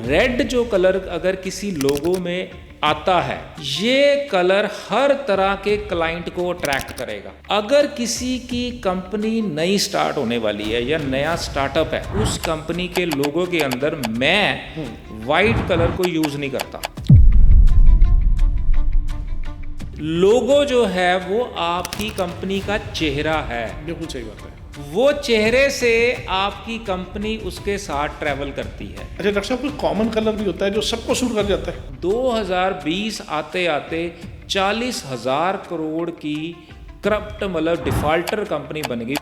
Red जो colour अगर किसी लोगो में आता है, ये कलर हर तरह के क्लाइंट को अट्रैक्ट करेगा। अगर किसी की कंपनी नई स्टार्ट होने वाली है या नया स्टार्टअप है, उस कंपनी के लोगों के अंदर मैं वाइट कलर को यूज नहीं करता। लोगो जो है वो आपकी कंपनी का चेहरा है। बिल्कुल सही बात है। वो चेहरे से आपकी कंपनी उसके साथ ट्रैवल करती है। अच्छा डॉक्टर साहब, कोई कॉमन कलर भी होता है जो सबको सूट कर जाता है? 2020 आते आते 40,000 करोड़ की करप्ट मतलब डिफॉल्टर कंपनी बन गई।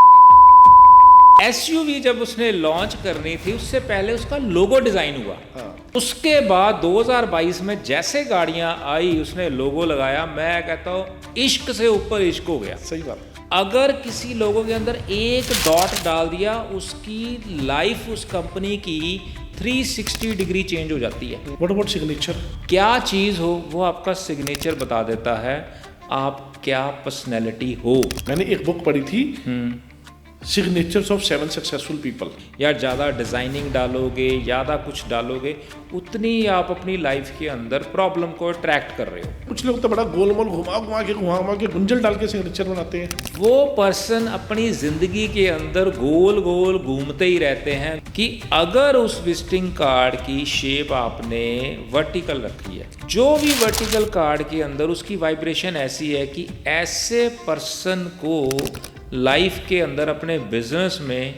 एसयूवी जब उसने लॉन्च करनी थी, उससे पहले उसका लोगो डिजाइन हुआ। उसके बाद 2022 में जैसे गाड़ियां आई, उसने लोगो लगाया। मैं कहता हूं इश्क से ऊपर इश्क हो गया। सही बात। अगर किसी लोगों के अंदर एक डॉट डाल दिया, उसकी लाइफ उस कंपनी की 360 डिग्री चेंज हो जाती है। What about signature? क्या चीज़ हो वो आपका सिग्नेचर बता देता है आप क्या पर्सनैलिटी हो। मैंने एक बुक पढ़ी थी, सिग्नेचर्स ऑफ 7 सक्सेसफुल पीपल। यार ज़्यादा डिज़ाइनिंग डालोगे, ज़्यादा कुछ डालोगे, उतनी आप अपनी लाइफ के अंदर प्रॉब्लम को अट्रैक्ट कर रहे हो। कुछ लोग तो बड़ा गोल मोल घुमा के गुंजल डाल के सिग्नेचर बनाते हैं। वो पर्सन अपनी जिंदगी के अंदर गोल गोल घूमते ही रहते हैं कि अगर उस विजिटिंग कार्ड की शेप आपने वर्टिकल रखी है, जो भी वर्टिकल कार्ड के अंदर उसकी वाइब्रेशन ऐसी है कि ऐसे पर्सन को लाइफ के अंदर अपने बिजनेस में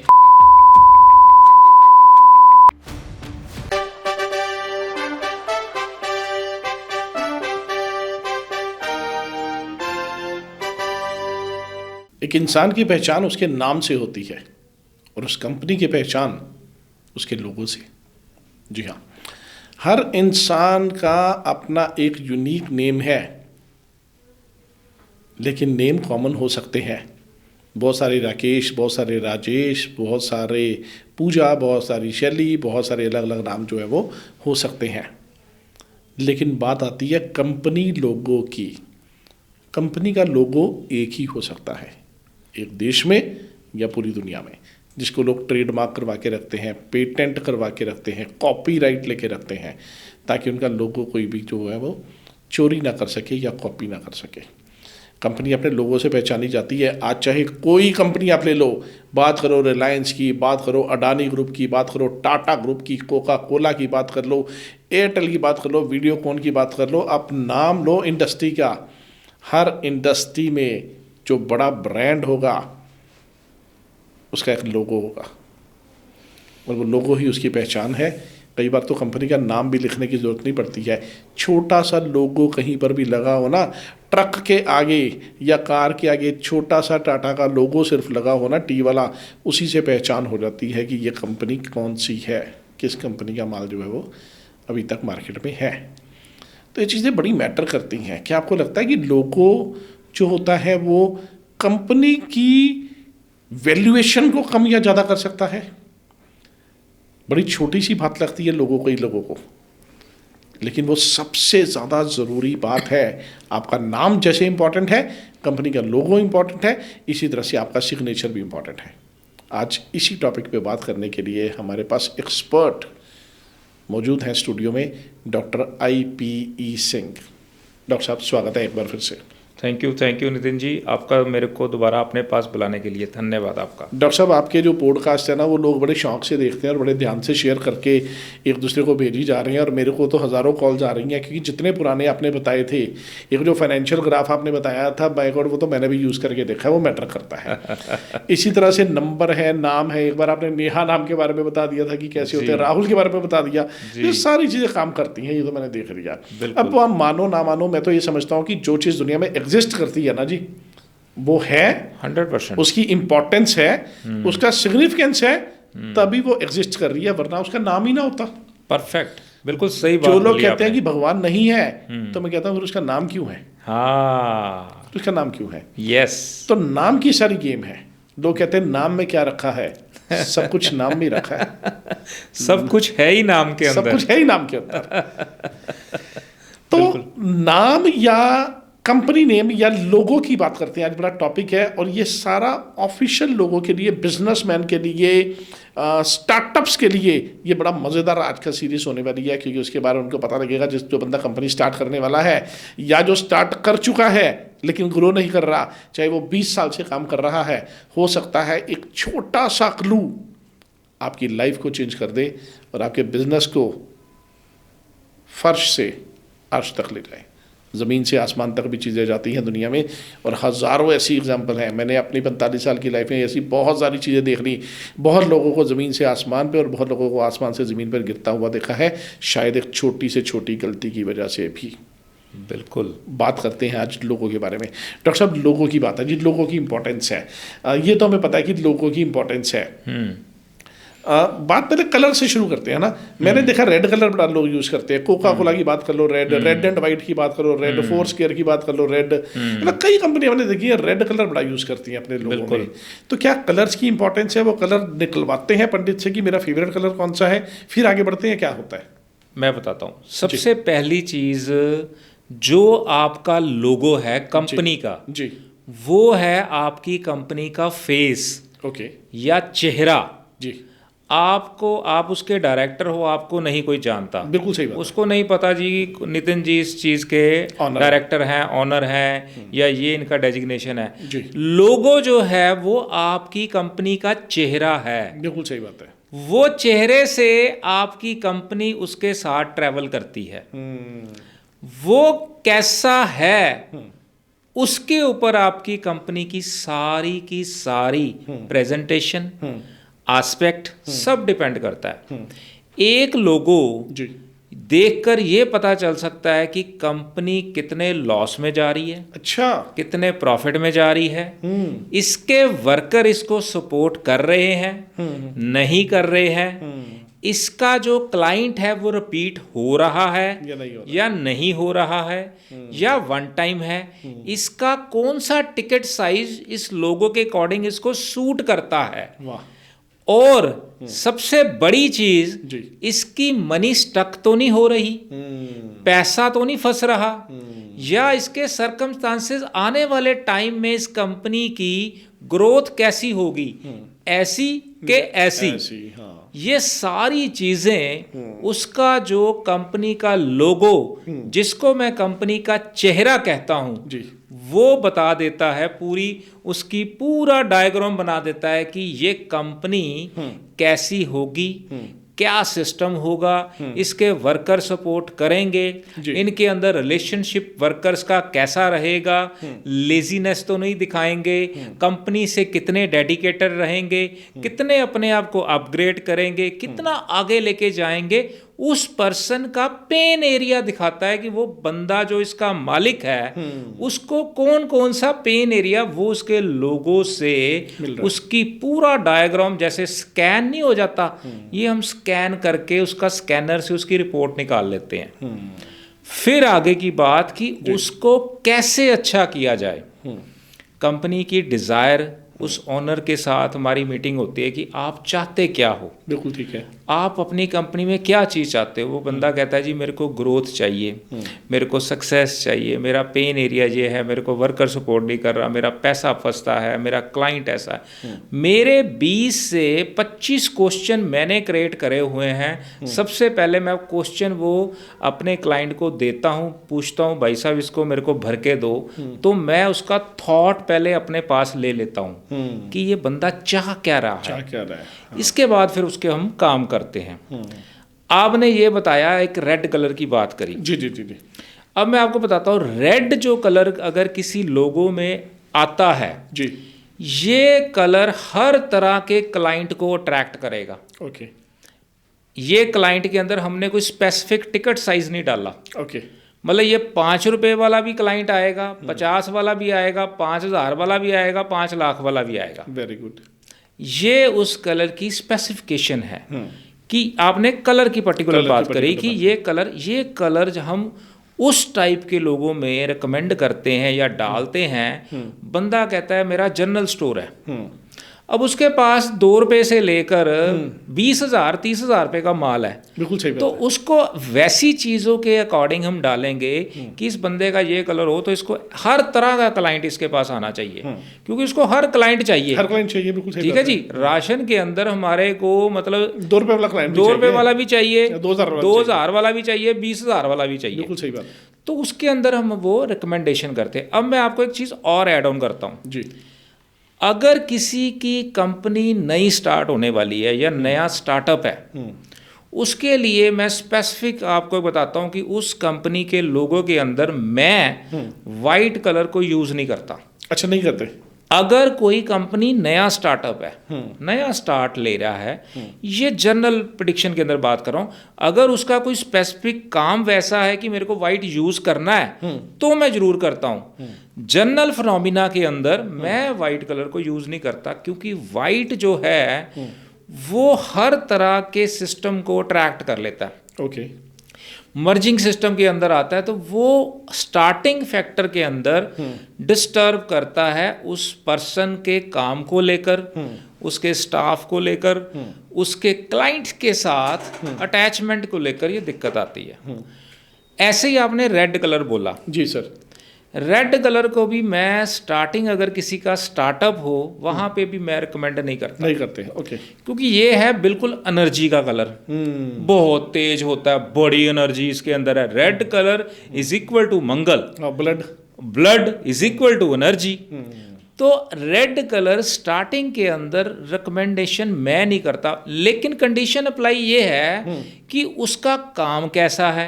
एक इंसान की पहचान उसके नाम से होती है और उस कंपनी की पहचान उसके लोगों से। जी हाँ, हर इंसान का अपना एक यूनिक नेम है, लेकिन नेम कॉमन हो सकते हैं। बहुत सारे राकेश, बहुत सारे राजेश, बहुत सारे पूजा, बहुत सारी शैली, बहुत सारे अलग अलग नाम जो है वो हो सकते हैं। लेकिन बात आती है कंपनी लोगो की। कंपनी का लोगो एक ही हो सकता है, एक देश में या पूरी दुनिया में, जिसको लोग ट्रेडमार्क करवा के रखते हैं, पेटेंट करवा के रखते हैं, कॉपीराइट लेके रखते हैं, ताकि उनका लोगो कोई भी जो है वो चोरी ना कर सके या कॉपी ना कर सके। कंपनी अपने लोगों से पहचानी जाती है। आज चाहे कोई कंपनी आप ले लो, बात करो रिलायंस की, बात करो अडानी ग्रुप की, बात करो टाटा ग्रुप की, कोका कोला की बात कर लो, एयरटेल की बात कर लो, वीडियोकॉन की बात कर लो, आप नाम लो इंडस्ट्री का। हर इंडस्ट्री में जो बड़ा ब्रांड होगा उसका एक लोगो होगा और वो लोगो ही उसकी पहचान है। कई बार तो कंपनी का नाम भी लिखने की ज़रूरत नहीं पड़ती है। छोटा सा लोगो कहीं पर भी लगा हो ना, ट्रक के आगे या कार के आगे छोटा सा टाटा का लोगो सिर्फ लगा हो ना, टी वाला, उसी से पहचान हो जाती है कि ये कंपनी कौन सी है, किस कंपनी का माल जो है वो अभी तक मार्केट में है। तो ये चीज़ें बड़ी मैटर करती हैं। क्या आपको लगता है कि लोगो जो होता है वो कंपनी की वैल्यूएशन को कम या ज़्यादा कर सकता है? बड़ी छोटी सी बात लगती है लोगों को, ही लोगों को, लेकिन वो सबसे ज़्यादा ज़रूरी बात है। आपका नाम जैसे इंपॉर्टेंट है, कंपनी का लोगो इंपॉर्टेंट है, इसी तरह से आपका सिग्नेचर भी इंपॉर्टेंट है। आज इसी टॉपिक पे बात करने के लिए हमारे पास एक्सपर्ट मौजूद हैं स्टूडियो में, डॉक्टर IPE सिंह। डॉक्टर साहब, स्वागत है एक बार फिर से। थैंक यू नितिन जी, आपका मेरे को दोबारा अपने पास बुलाने के लिए धन्यवाद आपका। डॉक्टर साहब, आपके जो पॉडकास्ट है ना, वो लोग बड़े शौक से देखते हैं और बड़े ध्यान से शेयर करके एक दूसरे को भेजी जा रहे हैं, और मेरे को तो हज़ारों कॉल्स आ रही हैं, क्योंकि जितने पुराने आपने बताए थे, एक जो फाइनेंशियल ग्राफ आपने बताया था बाय गॉड, वो तो मैंने भी यूज़ करके देखा है, वो मैटर करता है। इसी तरह से नंबर है, नाम है, एक बार आपने नेहा नाम के बारे में बता दिया था कि कैसे होते हैं, राहुल के बारे में बता दिया, ये सारी चीज़ें काम करती हैं, ये तो मैंने देख लिया। अब वो आप मानो ना मानो, मैं तो ये समझता हूँ कि जो चीज़ दुनिया में एग्जिस्ट करती है ना जी, वो है 100%, उसकी इंपॉर्टेंस है, उसका सिग्निफिकेंस है, तभी वो एग्जिस्ट कर रही है, वरना उसका नाम ही ना होता। परफेक्ट, बिल्कुल सही बात। जो लोग कहते हैं कि भगवान नहीं है, तो मैं कहता हूँ फिर उसका नाम क्यों है? हाँ, उसका नाम क्यों है? यस। तो नाम की सारी गेम है। लोग कहते हैं नाम में क्या रखा है, सब कुछ नाम में रखा है। सब कुछ है ही नाम के अंदर, सब कुछ है ही नाम के अंदर। तो नाम या कंपनी नेम या लोगो की बात करते हैं, आज बड़ा टॉपिक है, और ये सारा ऑफिशियल लोगों के लिए, बिजनेसमैन के लिए, स्टार्टअप्स के लिए ये बड़ा मज़ेदार आज का सीरीज होने वाली है, क्योंकि उसके बारे में उनको पता लगेगा जो बंदा कंपनी स्टार्ट करने वाला है या जो स्टार्ट कर चुका है लेकिन ग्रो नहीं कर रहा, चाहे वो 20 साल से काम कर रहा है, हो सकता है एक छोटा सा क्लू आपकी लाइफ को चेंज कर दे और आपके बिजनेस को फर्श से अर्श तक ले जाए। ज़मीन से आसमान तक भी चीज़ें जाती हैं दुनिया में, और हज़ारों ऐसी एग्जाम्पल हैं। मैंने अपनी 45 साल की लाइफ में ऐसी बहुत सारी चीज़ें देख ली, बहुत लोगों को ज़मीन से आसमान पे और बहुत लोगों को आसमान से ज़मीन पर गिरता हुआ देखा है, शायद एक छोटी से छोटी गलती की वजह से भी। बिल्कुल। बात करते हैं आज लोगों के बारे में। डॉक्टर साहब, लोगों की बात है जी, लोगों की इंपॉर्टेंस है, ये तो हमें पता है कि लोगों की इंपॉर्टेंस है। बात पहले कलर से शुरू करते हैं ना। मैंने देखा रेड कलर बड़ा लोग यूज करते हैं, कोका कोला की बात कर लो रेड, रेड एंड वाइट की बात करो रेड, फोर्स केयर की बात कर लो रेड, मतलब कई कंपनियां मैंने देखी है रेड कलर बड़ा यूज करती हैं अपने लोगों में। तो क्या कलर्स की इंपॉर्टेंस है? वो कलर निकलवाते हैं पंडित से कि मेरा फेवरेट कलर कौन सा है, फिर आगे बढ़ते हैं, क्या होता है? मैं बताता हूँ। सबसे पहली चीज, जो आपका लोगो है कंपनी का जी, वो है आपकी कंपनी का फेस, ओके, या चेहरा जी। आप उसके डायरेक्टर हो, आपको नहीं कोई जानता, बिल्कुल सही बात। उसको नहीं पता जी नितिन जी इस चीज़ के डायरेक्टर हैं, ऑनर हैं, या ये इनका डेजिग्नेशन है जी। लोगो जो है वो आपकी कंपनी का चेहरा है। बिल्कुल सही बात है। वो चेहरे से आपकी कंपनी उसके साथ ट्रैवल करती है। वो कैसा है उसके ऊपर आपकी कंपनी की सारी प्रेजेंटेशन, एस्पेक्ट सब डिपेंड करता है। एक लोगो जी, देखकर ये पता चल सकता है कि कंपनी कितने लॉस में जा रही है, अच्छा, कितने प्रॉफिट में जा रही है, इसके वर्कर इसको सपोर्ट कर रहे हैं, नहीं कर रहे हैं, इसका जो क्लाइंट है वो रिपीट हो रहा है या नहीं हो रहा है, या वन टाइम है, इसका कौन सा टिकट साइज इस लोगो के अकॉर्डिंग इसको सूट करता है। वाह। और सबसे बड़ी चीज, जी, इसकी मनी स्टक तो नहीं हो रही, पैसा तो नहीं फंस रहा, या इसके सर्कमस्टांसेस आने वाले टाइम में इस कंपनी की ग्रोथ कैसी होगी, ऐसी के ऐसी, हाँ। ये सारी चीजें उसका जो कंपनी का लोगो, जिसको मैं कंपनी का चेहरा कहता हूं जी, वो बता देता है, उसकी पूरा डायग्राम बना देता है कि ये कंपनी कैसी होगी, क्या सिस्टम होगा, इसके वर्कर सपोर्ट करेंगे, इनके अंदर रिलेशनशिप वर्कर्स का कैसा रहेगा, लेजीनेस तो नहीं दिखाएंगे, कंपनी से कितने डेडिकेटेड रहेंगे, कितने अपने आप को अपग्रेड करेंगे, कितना आगे लेके जाएंगे। उस पर्सन का पेन एरिया दिखाता है कि वो बंदा जो इसका मालिक है उसको कौन कौन सा पेन एरिया, वो उसके लोगो से उसकी पूरा डायग्राम जैसे स्कैन नहीं हो जाता, ये हम स्कैन करके उसका स्कैनर से उसकी रिपोर्ट निकाल लेते हैं। फिर आगे की बात कि उसको कैसे अच्छा किया जाए। कंपनी की डिजायर, उस ऑनर के साथ हमारी मीटिंग होती है कि आप चाहते क्या हो। बिल्कुल ठीक है। आप अपनी कंपनी में क्या चीज़ चाहते हो। वो बंदा कहता है जी मेरे को ग्रोथ चाहिए, मेरे को सक्सेस चाहिए, मेरा पेन एरिया ये है, मेरे को वर्कर सपोर्ट नहीं कर रहा, मेरा पैसा फंसता है, मेरा क्लाइंट ऐसा है। मेरे 20 से 25 क्वेश्चन मैंने क्रिएट करे हुए हैं। सबसे पहले मैं क्वेश्चन वो अपने क्लाइंट को देता हूँ, पूछता हूँ भाई साहब इसको मेरे को भर के दो, तो मैं उसका थॉट पहले अपने पास ले लेता हूँ कि ये बंदा चाह क्या रहा है। इसके बाद फिर उसके हम काम करते हैं। आपने ये बताया एक रेड कलर की बात करी। जी जी जी जी। अब मैं आपको बताता हूँ, रेड जो कलर अगर किसी लोगो में आता है जी, ये कलर हर तरह के क्लाइंट को अट्रैक्ट करेगा। ओके। ये क्लाइंट के अंदर हमने कोई स्पेसिफिक टिकट साइज नहीं डाला। ओके। मतलब ये 5 रुपए वाला भी क्लाइंट आएगा, 50 वाला भी आएगा, 5000 वाला भी आएगा, 5 लाख वाला भी आएगा। Very good. ये उस कलर की स्पेसिफिकेशन है कि आपने कलर की पर्टिकुलर बात करी कि ये कलर जो हम उस टाइप के लोगों में रिकमेंड करते हैं या डालते हैं। बंदा कहता है मेरा जनरल स्टोर है, अब उसके पास 2 रुपए से लेकर 20,000 30,000 रुपए का माल है, बिल्कुल सही बात तो है। उसको वैसी चीज़ों के अकॉर्डिंग हम डालेंगे कि इस बंदे का ये कलर हो, तो इसको हर तरह का क्लाइंट इसके पास आना चाहिए, क्योंकि उसको हर क्लाइंट चाहिए। हर क्लाइंट चाहिए, बिल्कुल सही ठीक बात है जी। राशन के अंदर हमारे को मतलब 2 रुपए वाला क्लाइंट 2 रुपए वाला भी चाहिए, 2,000 वाला भी चाहिए, 20,000 वाला भी चाहिए। बिल्कुल सही बात है तो उसके अंदर हम वो रिकमेंडेशन करते हैं। अब मैं आपको एक चीज़ और ऐड ऑन करता हूँ। जी। अगर किसी की कंपनी नई स्टार्ट होने वाली है या नया स्टार्टअप है, उसके लिए मैं स्पेसिफिक आपको बताता हूँ कि उस कंपनी के लोगों के अंदर मैं वाइट कलर को यूज़ नहीं करता। अच्छा, नहीं करते। अगर कोई कंपनी नया स्टार्टअप है, नया स्टार्ट ले रहा है, ये जनरल प्रेडिक्शन के अंदर बात कर रहा हूँ, अगर उसका कोई स्पेसिफिक काम वैसा है कि मेरे को वाइट यूज करना है तो मैं जरूर करता हूँ। जनरल फिनोमिना के अंदर मैं वाइट कलर को यूज नहीं करता, क्योंकि वाइट जो है वो हर तरह के सिस्टम को अट्रैक्ट कर लेता है। ओके। मर्जिंग सिस्टम के अंदर आता है, तो वो स्टार्टिंग फैक्टर के अंदर डिस्टर्ब करता है उस पर्सन के काम को लेकर, उसके स्टाफ को लेकर, उसके क्लाइंट के साथ अटैचमेंट को लेकर ये दिक्कत आती है। ऐसे ही आपने रेड कलर बोला। जी सर। रेड कलर को भी मैं स्टार्टिंग अगर किसी का स्टार्टअप हो वहां पे भी मैं रिकमेंड नहीं करता। नहीं करते हैं, ओके। क्योंकि ये है बिल्कुल एनर्जी का कलर, बहुत तेज होता है, बड़ी एनर्जी इसके अंदर है। Red colour is equal to Mangal, blood, blood is equal to energy. तो रेड कलर स्टार्टिंग के अंदर रिकमेंडेशन मैं नहीं करता, लेकिन कंडीशन अप्लाई ये है कि उसका काम कैसा है,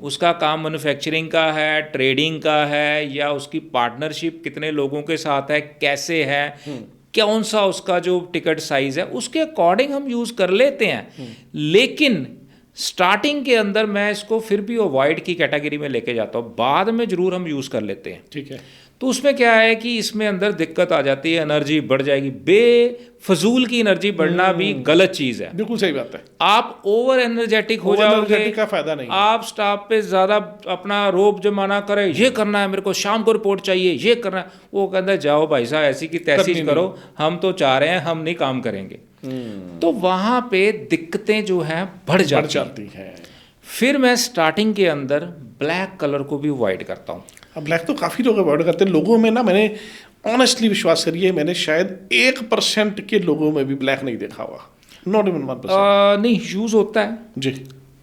उसका काम मैन्युफैक्चरिंग का है, ट्रेडिंग का है, या उसकी पार्टनरशिप कितने लोगों के साथ है, कैसे है, कौन सा उसका जो टिकट साइज है, उसके अकॉर्डिंग हम यूज़ कर लेते हैं। लेकिन स्टार्टिंग के अंदर मैं इसको फिर भी अवॉइड की कैटेगरी में लेके जाता हूँ, बाद में जरूर हम यूज़ कर लेते हैं। ठीक है। तो उसमें क्या है कि इसमें अंदर दिक्कत आ जाती है, एनर्जी बढ़ जाएगी। बेफजूल की एनर्जी बढ़ना भी गलत चीज़ है। बिल्कुल सही बात है। आप ओवर एनर्जेटिक हो जाओगे, का फायदा नहीं। आप स्टाफ पे ज़्यादा अपना रोब जमाना करें, ये करना है मेरे को, शाम को रिपोर्ट चाहिए, ये करना है, वो कहता है जाओ भाई साहब ऐसी की तैसी करो, हम तो चाह रहे हैं, हम नहीं काम करेंगे। तो वहाँ पे दिक्कतें जो हैं बढ़ जाती हैं। फिर मैं स्टार्टिंग के अंदर ब्लैक कलर को भी अवॉइड करता हूँ। अब ब्लैक तो काफ़ी लोग अवॉइड करते हैं। लोगों में ना, मैंने ऑनेस्टली विश्वास करिए, मैंने शायद 1% के लोगों में भी ब्लैक नहीं देखा हुआ। Not even 1%। नहीं, यूज़ होता है जी,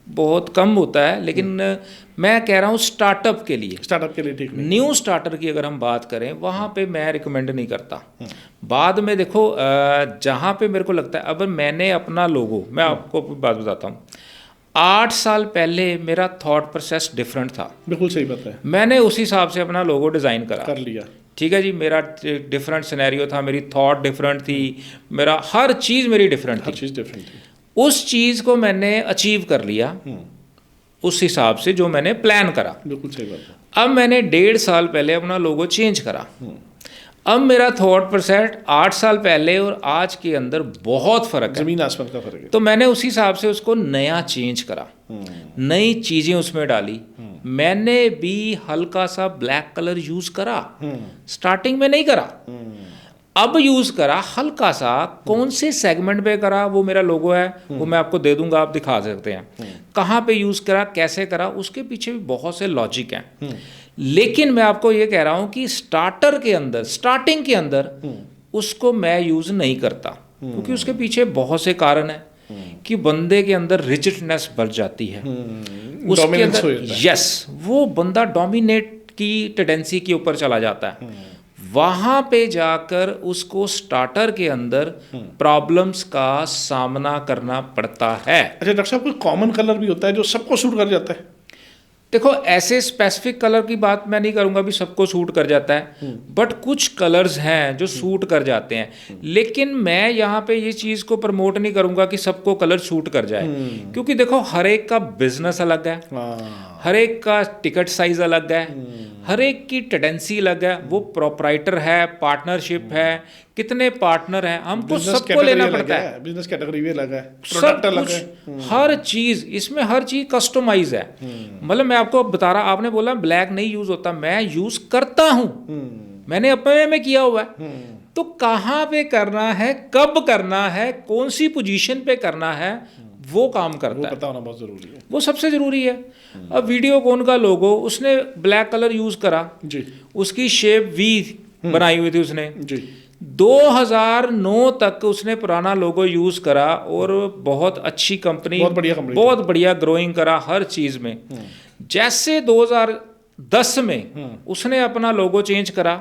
बहुत कम होता है, लेकिन मैं कह रहा हूँ स्टार्टअप के लिए, ठीक नहीं। न्यू स्टार्टर की अगर हम बात करें, वहाँ पे मैं रिकमेंड नहीं करता। बाद में देखो जहाँ पे मेरे को लगता है, अब मैंने अपना लोगो, मैं आपको बात बताता हूँ, 8 साल पहले मेरा थॉट प्रोसेस डिफरेंट था। बिल्कुल सही बात है। मैंने उस हिसाब से अपना लोगो डिज़ाइन कर लिया। ठीक है जी। मेरा डिफरेंट सिनेरियो था, मेरी थॉट डिफरेंट थी, मेरा हर चीज़ मेरी डिफरेंट थी। उस चीज़ को मैंने अचीव कर लिया उस हिसाब से जो मैंने प्लान करा। बिल्कुल सही बात है। अब मैंने 1.5 साल पहले अपना लोगो चेंज करा। अब मेरा थॉट प्रोसेस 8 साल पहले और आज के अंदर बहुत फ़र्क है, ज़मीन आसमान का फ़र्क है। तो मैंने उस हिसाब से उसको नया चेंज करा, नई चीज़ें उसमें डाली। मैंने भी हल्का सा ब्लैक कलर यूज़ करा, स्टार्टिंग में नहीं करा, अब यूज़ करा हल्का सा। कौन से सेगमेंट पे करा वो मेरा लोगो है, वो मैं आपको दे दूंगा, आप दिखा सकते हैं कहाँ पे यूज़ करा, कैसे करा, उसके पीछे भी बहुत से लॉजिक हैं। लेकिन मैं आपको ये कह रहा हूँ कि स्टार्टर के अंदर, स्टार्टिंग के अंदर उसको मैं यूज़ नहीं करता, क्योंकि उसके पीछे बहुत से कारण हैं कि बंदे के अंदर रिजिडनेस बढ़ जाती है, उसके अंदर यस, वो बंदा डोमिनेट की टेंडेंसी के ऊपर चला जाता है। वहाँ पे जाकर उसको स्टार्टर के अंदर प्रॉब्लम्स का सामना करना पड़ता है। अच्छा डॉक्टर साहब, कोई कॉमन कलर भी होता है जो सबको सूट कर जाता है? देखो, ऐसे स्पेसिफिक कलर की बात मैं नहीं करूंगा भी सबको सूट कर जाता है, बट कुछ कलर्स हैं जो सूट कर जाते हैं। लेकिन मैं यहाँ पे ये चीज़ को प्रमोट नहीं करूंगा कि सबको कलर सूट कर जाए, क्योंकि देखो हर एक का बिजनेस अलग है, हर एक का टिकट साइज अलग है, हर एक की टेंडेंसी अलग है, वो प्रोप्राइटर है, पार्टनरशिप है, कितने पार्टनर हैं, हमको सबको लेना पड़ता है, बिजनेस कैटेगरी भी अलग है, सब कुछ, हर चीज़ इसमें, हर चीज़ कस्टमाइज है। मतलब मैं आपको बता रहा, आपने बोला ब्लैक नहीं यूज़ होता, मैं यूज़ करता हूँ, मैंने अपने में किया हुआ है। तो कहाँ पे करना है, कब करना है, कौन सी पोजीशन पे करना है, वो काम करता है, पता होना बहुत जरूरी है, वो सबसे जरूरी है। अब वीडियोकॉन का लोगो उसने ब्लैक कलर यूज करा जी उसकी शेप वी बनाई हुई थी उसने जी 2009 तक उसने पुराना लोगो यूज करा और बहुत अच्छी कंपनी, बहुत बढ़िया कंपनी, बहुत बढ़िया ग्रोइंग करा हर चीज में। जैसे 2010 में उसने अपना लोगो चेंज करा,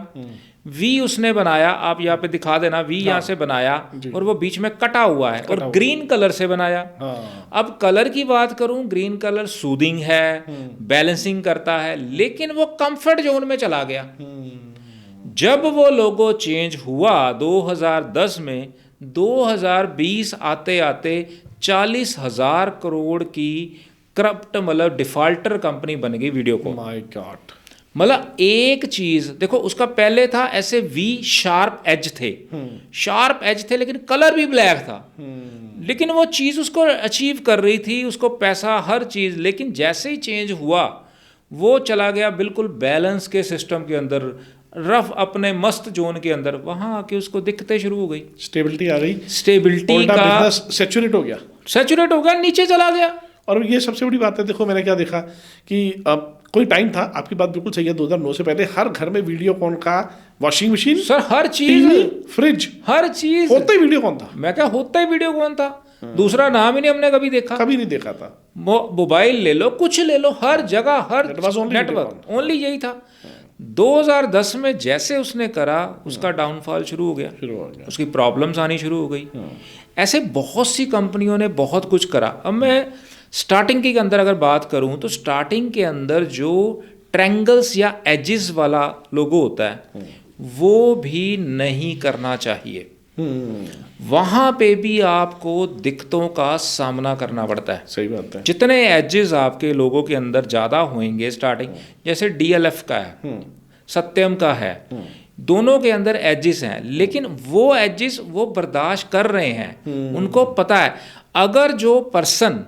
वी उसने बनाया, आप यहाँ पे दिखा देना, वी यहाँ से बनाया और वो बीच में कटा हुआ है और ग्रीन कलर से बनाया। अब कलर की बात करूं, ग्रीन कलर सूदिंग है, बैलेंसिंग करता है, लेकिन वो कंफर्ट जोन में चला गया। जब वो लोगो चेंज हुआ 2010 में, 2020 आते आते 40,000 करोड़ की करप्ट मतलब डिफॉल्टर कंपनी बन गई वीडियोकॉन। माय गॉड, मतलब एक चीज देखो, उसका पहले था ऐसे वी शार्प एज थे, शार्प एज थे लेकिन कलर भी ब्लैक था, लेकिन वो चीज उसको अचीव कर रही थी, उसको पैसा हर चीज। लेकिन जैसे ही चेंज हुआ वो चला गया बिल्कुल बैलेंस के सिस्टम के अंदर, रफ अपने मस्त जोन के अंदर, वहां आके उसको दिक्कतें शुरू हो गई, स्टेबिलिटी आ गई, स्टेबिलिटी का बिजनेस सैचुरेट हो गया, सैचुरेट हो गया, नीचे चला गया। और ये सबसे बड़ी बात है, देखो मैंने क्या देखा कि अब कोई टाइम था, आपकी बात बिल्कुल सही है, 2009 से पहले हर घर में वीडियोकॉन का वॉशिंग मशीन, सर हर चीज, फ्रिज, हर चीज होता ही वीडियोकॉन था। मैं क्या होता ही वीडियोकॉन था, दूसरा नाम ही नहीं हमने कभी देखा, कभी नहीं देखा था। मोबाइल ले लो, कुछ ले लो, हर जगह हर नेटवर्क ओनली यही था। 2010 में जैसे उसने करा उसका डाउनफॉल शुरू हो गया, उसकी प्रॉब्लम्स आनी शुरू हो गई। ऐसे बहुत सी कंपनियों ने बहुत कुछ करा। अब मैं स्टार्टिंग के अंदर अगर बात करूं तो स्टार्टिंग के अंदर जो ट्रैंगल्स या एजेस वाला लोगो होता है वो भी नहीं करना चाहिए, वहां पे भी आपको दिक्कतों का सामना करना पड़ता है। सही बात है। जितने एजेस आपके लोगों के अंदर ज़्यादा होंगे स्टार्टिंग, जैसे DLF का है, सत्यम का है, दोनों के अंदर एजेस हैं, लेकिन वो एजेस वो बर्दाश्त कर रहे हैं, उनको पता है। अगर जो पर्सन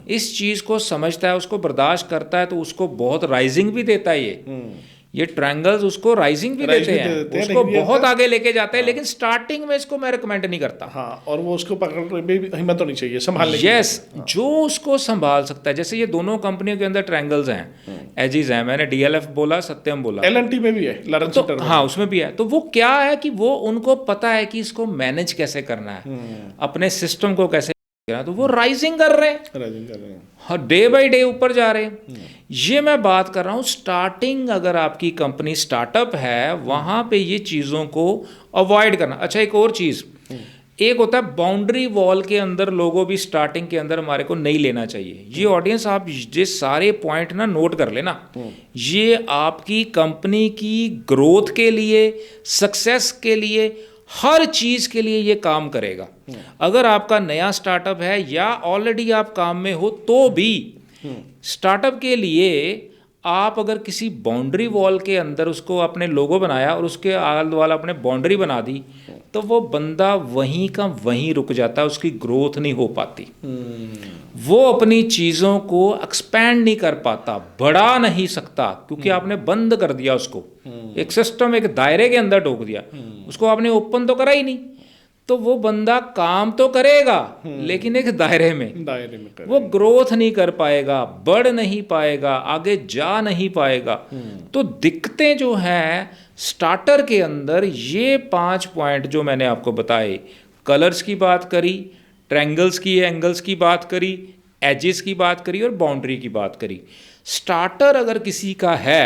इस चीज़ को समझता है, उसको बर्दाश्त करता है, तो उसको बहुत राइजिंग भी देता है। ये ट्रायंगल्स उसको राइजिंग भी देते हैं, उसको बहुत आगे लेके जाते हैं। लेकिन स्टार्टिंग में इसको मैं रिकमेंड नहीं करता। हाँ, और वो उसको पकड़ने में भी हिम्मत होनी चाहिए, संभालने की। यस, जो उसको संभाल सकता है। जैसे ये दोनों कंपनियों के अंदर ट्रायंगल्स हैं, एजेस हैं, मैंने DLF बोला, सत्यम बोला, LNT में भी है, तो हाँ उसमें भी है। तो वो क्या है कि वो उनको पता है कि इसको मैनेज कैसे करना है, अपने सिस्टम को कैसे करना है, तो वो राइजिंग कर रहे हैं, डे बाय डे ऊपर जा रहे हैं। ये मैं बात कर रहा हूँ स्टार्टिंग, अगर आपकी कंपनी स्टार्टअप है वहां पे ये चीज़ों को अवॉइड करना। अच्छा, एक और चीज़, एक होता है बाउंड्री वॉल के अंदर लोगों भी स्टार्टिंग के अंदर हमारे को नहीं लेना चाहिए। ये ऑडियंस आप ये सारे पॉइंट ना नोट कर लेना, ये आपकी कंपनी की ग्रोथ के लिए, सक्सेस के लिए, हर चीज़ के लिए ये काम करेगा। अगर आपका नया स्टार्टअप है या ऑलरेडी आप काम में हो तो भी स्टार्टअप के लिए आप अगर किसी बाउंड्री वॉल के अंदर उसको अपने लोगो बनाया और उसके आल वाला अपने बाउंड्री बना दी, तो वो बंदा वहीं का वहीं रुक जाता है, उसकी ग्रोथ नहीं हो पाती, वो अपनी चीज़ों को एक्सपैंड नहीं कर पाता, बढ़ा नहीं सकता, क्योंकि आपने बंद कर दिया उसको, एक सिस्टम, एक दायरे के अंदर टोक दिया, उसको आपने ओपन तो करा ही नहीं। तो वो बंदा काम तो करेगा लेकिन एक दायरे में वो ग्रोथ नहीं कर पाएगा, बढ़ नहीं पाएगा, आगे जा नहीं पाएगा। तो दिक्कतें जो हैं स्टार्टर के अंदर, ये 5 पॉइंट जो मैंने आपको बताए, कलर्स की बात करी, ट्रायंगल्स की, एंगल्स की बात करी, एजेस की बात करी और बाउंड्री की बात करी। स्टार्टर अगर किसी का है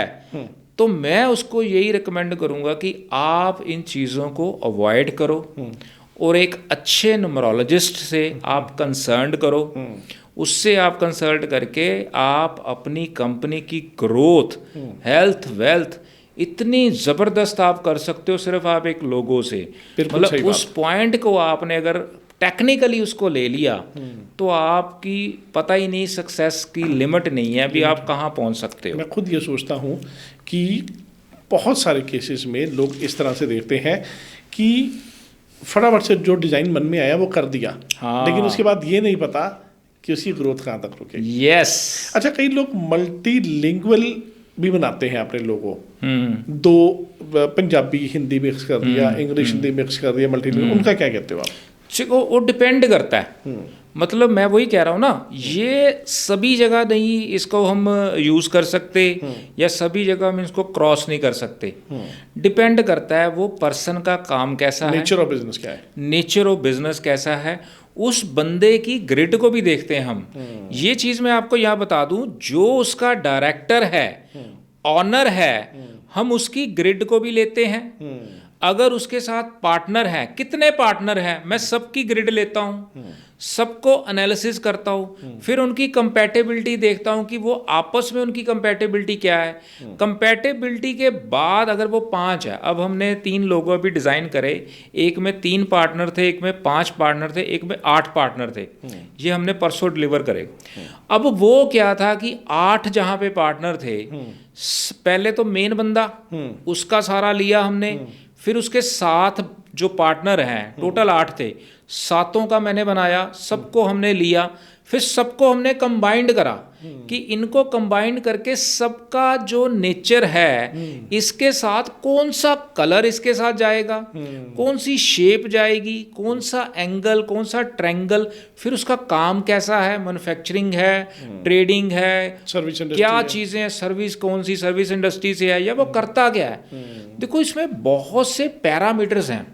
तो मैं उसको यही रिकमेंड करूंगा कि आप इन चीज़ों को अवॉइड करो और एक अच्छे न्यूमरोलॉजिस्ट से आप कंसर्न करो, उससे आप कंसल्ट करके आप अपनी कंपनी की ग्रोथ, हेल्थ, वेल्थ इतनी ज़बरदस्त आप कर सकते हो सिर्फ आप एक लोगो से। मतलब उस पॉइंट को आपने अगर टेक्निकली उसको ले लिया तो आपकी पता ही नहीं, सक्सेस की लिमिट नहीं है, अभी आप कहाँ पहुँच सकते हो। मैं खुद ये सोचता हूँ कि बहुत सारे केसेस में लोग इस तरह से देखते हैं कि फटाफट से जो डिज़ाइन मन में आया वो कर दिया, हाँ। लेकिन उसके बाद ये नहीं पता कि उसकी ग्रोथ कहाँ तक रुकेगी। यस। अच्छा, कई लोग मल्टीलिंगुअल भी बनाते हैं अपने लोगो, हम्म। 2 पंजाबी हिंदी मिक्स कर दिया, इंग्लिश हिंदी मिक्स कर दिया, मल्टीलिंगुअल, उनका क्या कहते हो आप? वो डिपेंड करता है। मतलब मैं वही कह रहा हूँ ना, ये सभी जगह नहीं इसको हम यूज़ कर सकते, या सभी जगह हम इसको क्रॉस नहीं कर सकते। डिपेंड करता है वो पर्सन का काम कैसा है, नेचर ऑफ बिजनेस क्या है, नेचर ऑफ बिजनेस कैसा है, उस बंदे की ग्रिड को भी देखते हैं हम। ये चीज़ मैं आपको यहाँ बता दूँ, जो उसका डायरेक्टर है, ऑनर है, हम उसकी ग्रिड को भी लेते हैं। अगर उसके साथ पार्टनर है, कितने पार्टनर हैं, मैं सबकी ग्रिड लेता हूँ, सबको एनालिसिस करता हूँ, फिर उनकी कंपैटिबिलिटी देखता हूँ कि वो आपस में उनकी कंपैटिबिलिटी क्या है। कंपैटिबिलिटी के बाद अगर वो 5 है, अब हमने 3 लोगो अभी डिज़ाइन करे, एक में 3 पार्टनर थे, एक में 5 पार्टनर थे, एक में 8 पार्टनर थे, ये हमने परसों डिलीवर करे। अब वो क्या था कि 8 जहाँ पे पार्टनर थे, पहले तो मेन बंदा, उसका सारा लिया हमने, फिर उसके साथ जो पार्टनर हैं, टोटल 8 थे, 7 का मैंने बनाया, सबको हमने लिया, फिर सबको हमने कंबाइंड करा कि इनको कंबाइंड करके सबका जो नेचर है, इसके साथ कौन सा कलर इसके साथ जाएगा, कौन सी शेप जाएगी, कौन सा एंगल, कौन सा ट्रायंगल, फिर उसका काम कैसा है, मैन्युफैक्चरिंग है, ट्रेडिंग है, सर्विस इंडस्ट्री क्या है, चीज़ें हैं, सर्विस कौन सी सर्विस इंडस्ट्री से है, या वो करता क्या है। देखो इसमें बहुत से पैरामीटर्स हैं।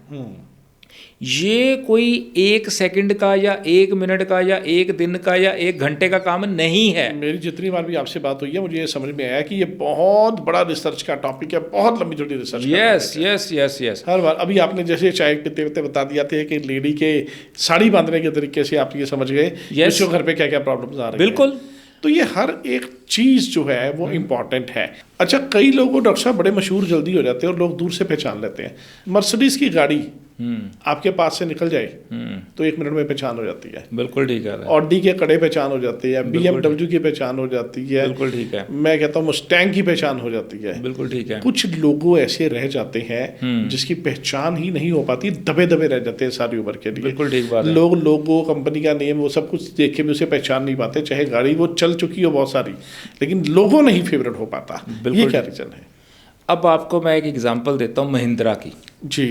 ये कोई 1 सेकंड का या 1 मिनट का या 1 दिन का या 1 घंटे का काम नहीं है। मेरी जितनी बार भी आपसे बात हुई है, मुझे ये समझ में आया कि ये बहुत बड़ा रिसर्च का टॉपिक है, बहुत लंबी चौड़ी research. Yes yes yes yes. हर बार अभी आपने जैसे चाय पीते पीते बता दिया था कि लेडी के साड़ी बांधने के तरीके से आप ये समझ गए उसके घर पे क्या क्या प्रॉब्लम्स आ रही है। बिल्कुल। तो ये हर एक चीज़ जो है वो इम्पॉर्टेंट है। अच्छा, कई लोगों डॉक्टर साहब बड़े मशहूर जल्दी हो जाते हैं और लोग दूर से पहचान लेते हैं। मर्सिडीज की गाड़ी आपके पास से निकल जाए तो 1 मिनट में पहचान हो जाती है। बिल्कुल ठीक है। ऑडी के कड़े पहचान हो जाती है, BMW की पहचान हो जाती है, बिल्कुल ठीक है। मैं कहता हूँ मुस्टैंग की पहचान हो जाती है। बिल्कुल ठीक है। कुछ लोगों ऐसे रह जाते हैं जिसकी पहचान ही नहीं हो पाती, दबे दबे रह जाते हैं सारी उम्र के लिए। बिल्कुल ठीक बात है। लोग लोगो, कंपनी का नेम, वो सब कुछ देख के भी उसे पहचान नहीं पाते, चाहे गाड़ी वो चल चुकी हो बहुत सारी, लेकिन लोगों नहीं फेवरेट हो पाता। ये क्या रीजन है? अब आपको मैं एक एग्जांपल देता हूँ महिंद्रा की। जी,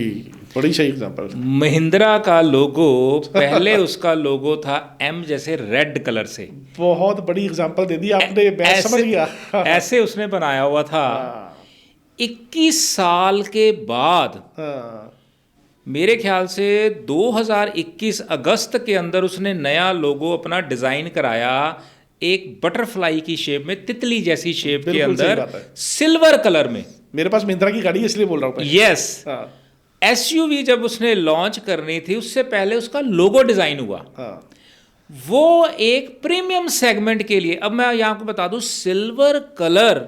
बड़ी सही एग्जांपल। महिंद्रा का लोगो पहले उसका लोगो था M जैसे रेड कलर से। बहुत बड़ी एग्जांपल दे दी आपने, मैं समझ गया। ऐसे उसने बनाया हुआ था। 21 साल के बाद, मेरे ख्याल से 2021 अगस्त के अंदर उसने नया लोगो अपना डिजाइन कराया, एक बटरफ्लाई की शेप में, तितली जैसी शेप के अंदर, सिल्वर कलर में। मेरे पास महिंद्रा की गाड़ी है इसलिए बोल रहा हूँ। यस। SUV जब उसने लॉन्च करनी थी, उससे पहले उसका लोगो डिजाइन हुआ। वो एक प्रीमियम सेगमेंट के लिए, अब मैं यहाँ को बता दूं, सिल्वर कलर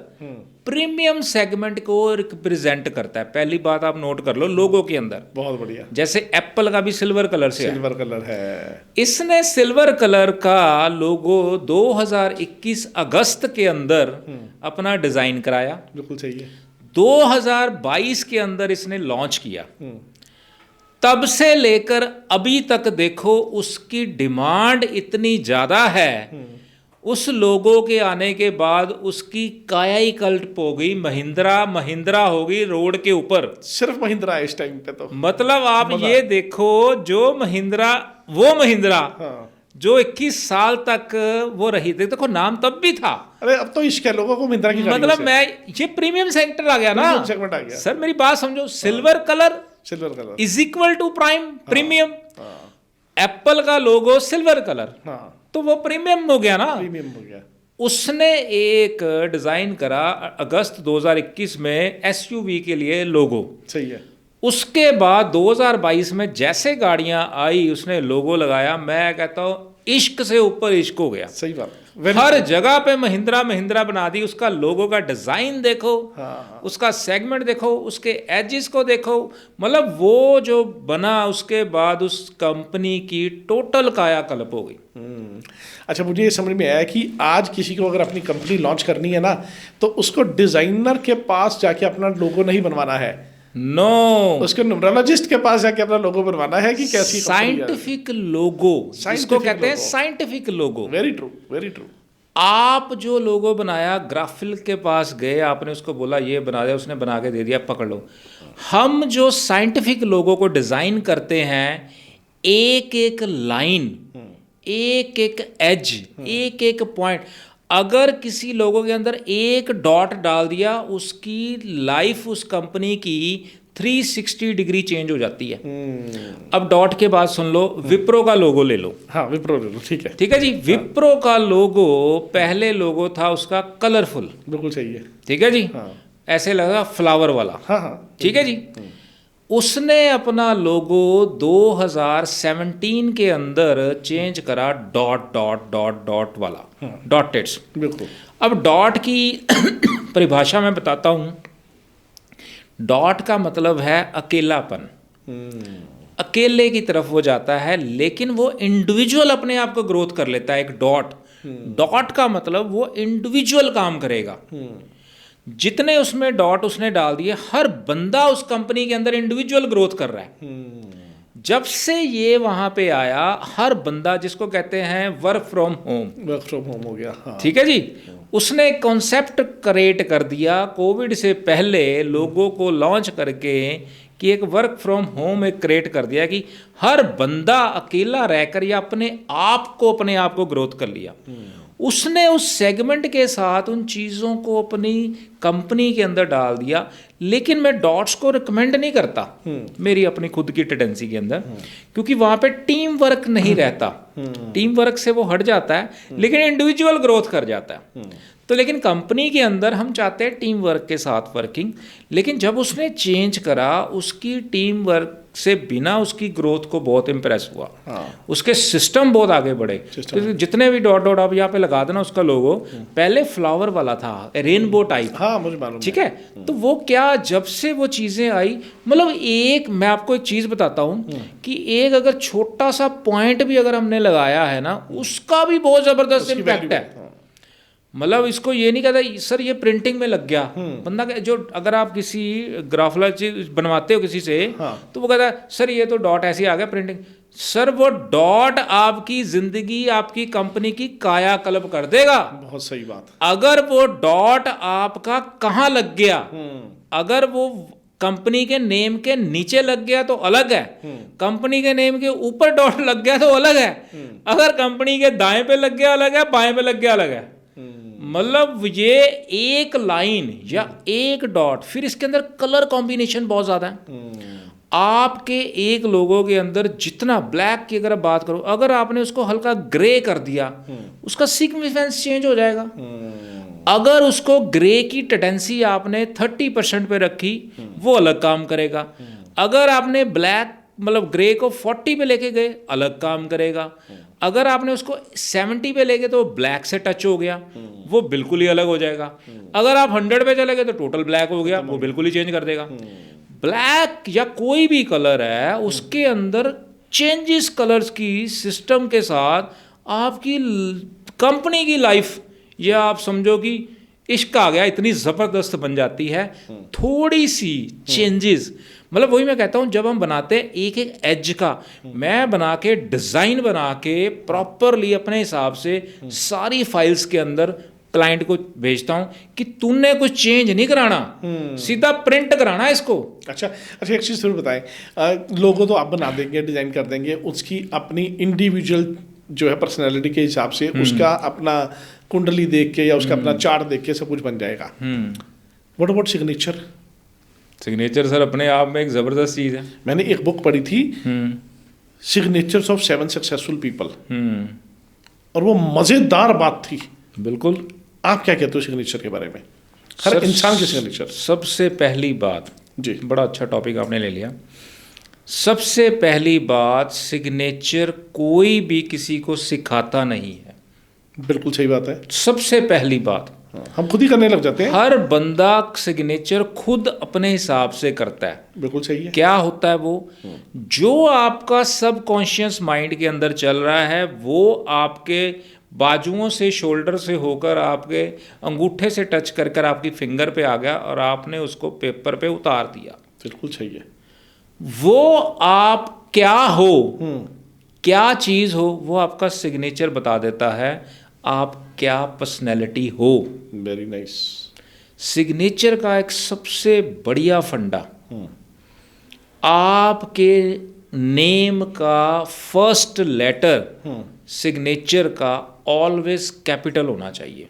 प्रीमियम सेगमेंट को रिप्रेजेंट करता है। पहली बात आप नोट कर लो लोगो के अंदर। बहुत बढ़िया। जैसे एप्पल का भी सिल्वर कलर से सिल्वर कलर है। इसने सिल्वर कलर का लोगो 2021 अगस्त के अंदर अपना डिजाइन कराया। बिल्कुल सही है। 2022 के अंदर इसने लॉन्च किया। तब से लेकर अभी तक देखो उसकी डिमांड इतनी ज्यादा है। उस लोगो के आने के बाद उसकी काया ही कल्ट हो गई। महिंद्रा होगी रोड के ऊपर। सिर्फ महिंद्रा है इस टाइम पे तो। मतलब आप ये देखो, जो महिंद्रा, वो महिंद्रा जो 21 साल तक वो रही थी, देखो नाम तब भी था। अरे अब तो इश्क है लोगों को महिंद्रा की गाड़ी। मतलब मैं, ये प्रीमियम सेक्टर आ गया ना, सेगमेंट आ गया। सर मेरी बात समझो, silver colour is equal to prime premium. Apple का लोगो सिल्वर कलर, तो वो प्रीमियम हो गया ना। प्रीमियम हो गया। उसने एक डिजाइन करा अगस्त 2021 में SUV के लिए लोगो। सही है। उसके बाद 2022 में जैसे गाड़ियां आई उसने लोगो लगाया। मैं कहता हूं इश्क से ऊपर इश्क हो गया। सही बात। हर जगह पे महिंद्रा बना दी। उसका लोगो का डिजाइन देखो, उसका सेगमेंट देखो, उसके एजेस को देखो, मतलब वो जो बना, उसके बाद उस कंपनी की टोटल कायाकल्प हो गई। अच्छा, मुझे ये समझ में आया कि आज किसी को अगर अपनी कंपनी लॉन्च करनी है ना, तो उसको डिजाइनर के पास जाके अपना लोगो नहीं बनवाना है। नो, उसके न्यूमरोलॉजिस्ट के पास जाके अपना लोगो बनवाना है कि कैसी साइंटिफिक लोगो, इसको कहते हैं scientific logo. Very true, very true. आप जो लोगो बनाया, ग्राफिल के पास गए, आपने उसको बोला ये बना दे, उसने बना के दे दिया, पकड़ लो। हम जो साइंटिफिक लोगों को डिज़ाइन करते हैं, एक एक लाइन, एक एक एज, एक एक पॉइंट, अगर किसी लोगों के अंदर एक डॉट डाल दिया, उसकी लाइफ उस कंपनी की 360 डिग्री चेंज हो जाती है। अब डॉट के बाद सुन लो, विप्रो का लोगो ले लो। हाँ, विप्रो ले लो, ठीक है। ठीक है जी। विप्रो का लोगो, पहले लोगो था उसका कलरफुल, बिल्कुल सही है। ठीक है जी। हाँ। ऐसे लगा फ्लावर वाला। हाँ हाँ, ठीक है जी। उसने अपना लोगो 2017 के अंदर चेंज करा डॉट डॉट डॉट डॉट वाला, डॉटेड्स। बिल्कुल। अब डॉट की परिभाषा मैं बताता हूं। डॉट का मतलब है अकेलापन, अकेले की तरफ वो जाता है, लेकिन वो इंडिविजुअल अपने आप को ग्रोथ कर लेता है। एक डॉट, डॉट का मतलब वो इंडिविजुअल काम करेगा। जितने उसमें डॉट उसने डाल दिए, हर बंदा उस कंपनी के अंदर इंडिविजुअल ग्रोथ कर रहा है। जब से ये वहां पे आया, हर बंदा, जिसको कहते हैं work from home, work from home हो गया। हाँ। ठीक है जी। उसने कॉन्सेप्ट क्रिएट कर दिया कोविड से पहले लोगों को लॉन्च करके, कि एक वर्क फ्रॉम होम एक क्रिएट कर दिया कि हर बंदा अकेला रहकर या अपने आप को ग्रोथ कर लिया। उसने उस सेगमेंट के साथ उन चीज़ों को अपनी कंपनी के अंदर डाल दिया। लेकिन मैं डॉट्स को रिकमेंड नहीं करता मेरी अपनी खुद की टेंडेंसी के अंदर, क्योंकि वहाँ पे टीम वर्क नहीं रहता। टीम वर्क से वो हट जाता है, लेकिन इंडिविजुअल ग्रोथ कर जाता है। तो लेकिन कंपनी के अंदर हम चाहते हैं टीम वर्क के साथ वर्किंग। लेकिन जब उसने चेंज करा, उसकी टीम वर्क से बिना उसकी ग्रोथ को बहुत इम्प्रेस हुआ। हाँ। उसके सिस्टम बहुत आगे बढ़े। तो जितने भी डॉट डॉट आप यहाँ पे लगा देना, उसका लोगो पहले फ्लावर वाला था, रेनबो टाइप। हाँ, मुझे मालूम। ठीक है। तो वो क्या, जब से वो चीज़ें आई, मतलब एक, मैं आपको एक चीज़ बताता हूँ कि एक अगर छोटा सा पॉइंट भी अगर हमने लगाया है ना, उसका भी बहुत ज़बरदस्त इम्पैक्ट है। मतलब ये नहीं कहता सर ये प्रिंटिंग में लग गया बंदा के, जो अगर आप किसी ग्राफोलॉजी बनवाते हो किसी से, हाँ। तो वो कहता है सर ये तो डॉट ऐसे आ गया प्रिंटिंग। सर वो डॉट आपकी जिंदगी, आपकी कंपनी की कायाकल्प कर देगा। बहुत सही बात। अगर वो डॉट आपका कहाँ लग गया, अगर वो कंपनी के नेम के नीचे लग गया तो अलग है, कंपनी के नेम के ऊपर डॉट लग गया तो अलग है, अगर कंपनी के दाएं पे लग गया अलग है, बाएं पे लग गया अलग है। मतलब ये एक लाइन या एक डॉट, फिर इसके अंदर कलर कॉम्बिनेशन बहुत ज्यादा है। आपके एक लोगों के अंदर जितना ब्लैक की अगर बात करो, अगर आपने उसको हल्का ग्रे कर दिया, उसका सिग्निफिकेंस चेंज हो जाएगा। अगर उसको ग्रे की टेंडेंसी आपने 30% पे रखी, वो अलग काम करेगा। अगर आपने ब्लैक मतलब ग्रे को 40 पे लेके गए, अलग काम करेगा। अगर आपने उसको 70 पे लेके तो ब्लैक से टच हो गया, वो बिल्कुल ही अलग हो जाएगा। अगर आप 100 पे चले गए तो टोटल ब्लैक हो गया, वो बिल्कुल ही चेंज कर देगा। ब्लैक या कोई भी कलर है, उसके अंदर चेंजेस कलर्स की सिस्टम के साथ आपकी कंपनी की लाइफ, या आप समझो कि इश्क आ गया, इतनी ज़बरदस्त बन जाती है। थोड़ी सी चेंजेस, मतलब वही मैं कहता हूँ, जब हम बनाते हैं एक एक एज का, मैं बना के डिज़ाइन बना के प्रॉपरली अपने हिसाब से सारी फाइल्स के अंदर क्लाइंट को भेजता हूँ कि तूने कुछ चेंज नहीं कराना, सीधा प्रिंट कराना है इसको। अच्छा, एक चीज़ जरूर बताएं, लोगो तो आप बना देंगे, डिज़ाइन कर देंगे, उसकी अपनी इंडिविजुअल जो है पर्सनैलिटी के हिसाब से उसका अपना कुंडली देख के या उसका अपना चार्ट देख के सब कुछ बन जाएगा। What about signature? Signature sir अपने आप में एक ज़बरदस्त चीज़ है। मैंने एक बुक पढ़ी थी, सिग्नेचर्स ऑफ 7 सक्सेसफुल पीपल, और वो मज़ेदार बात थी। बिल्कुल। आप क्या कहते हो सिग्नेचर के बारे में, हर इंसान के सिग्नेचर? सबसे पहली बात जी, बड़ा अच्छा टॉपिक आपने ले लिया। सबसे पहली बात, सिग्नेचर कोई भी किसी को सिखाता नहीं है। बिल्कुल सही बात है। सबसे पहली बात, हम खुद ही करने लग जाते हैं। हर बंदा सिग्नेचर खुद अपने हिसाब से करता है। बिल्कुल सही है। क्या होता है वो, जो आपका सबकॉन्शियस माइंड के अंदर चल रहा है, वो आपके बाजुओं से, शोल्डर से होकर आपके अंगूठे से टच कर कर आपकी फिंगर पे आ गया और आपने उसको पेपर पे उतार दिया। बिल्कुल सही है। वो आप क्या हो, क्या चीज़ हो, वो आपका सिग्नेचर बता देता है आप क्या पर्सनैलिटी हो। Very nice. सिग्नेचर का एक सबसे बढ़िया फंडा, आपके नेम का फर्स्ट लेटर सिग्नेचर का ऑलवेज कैपिटल होना चाहिए।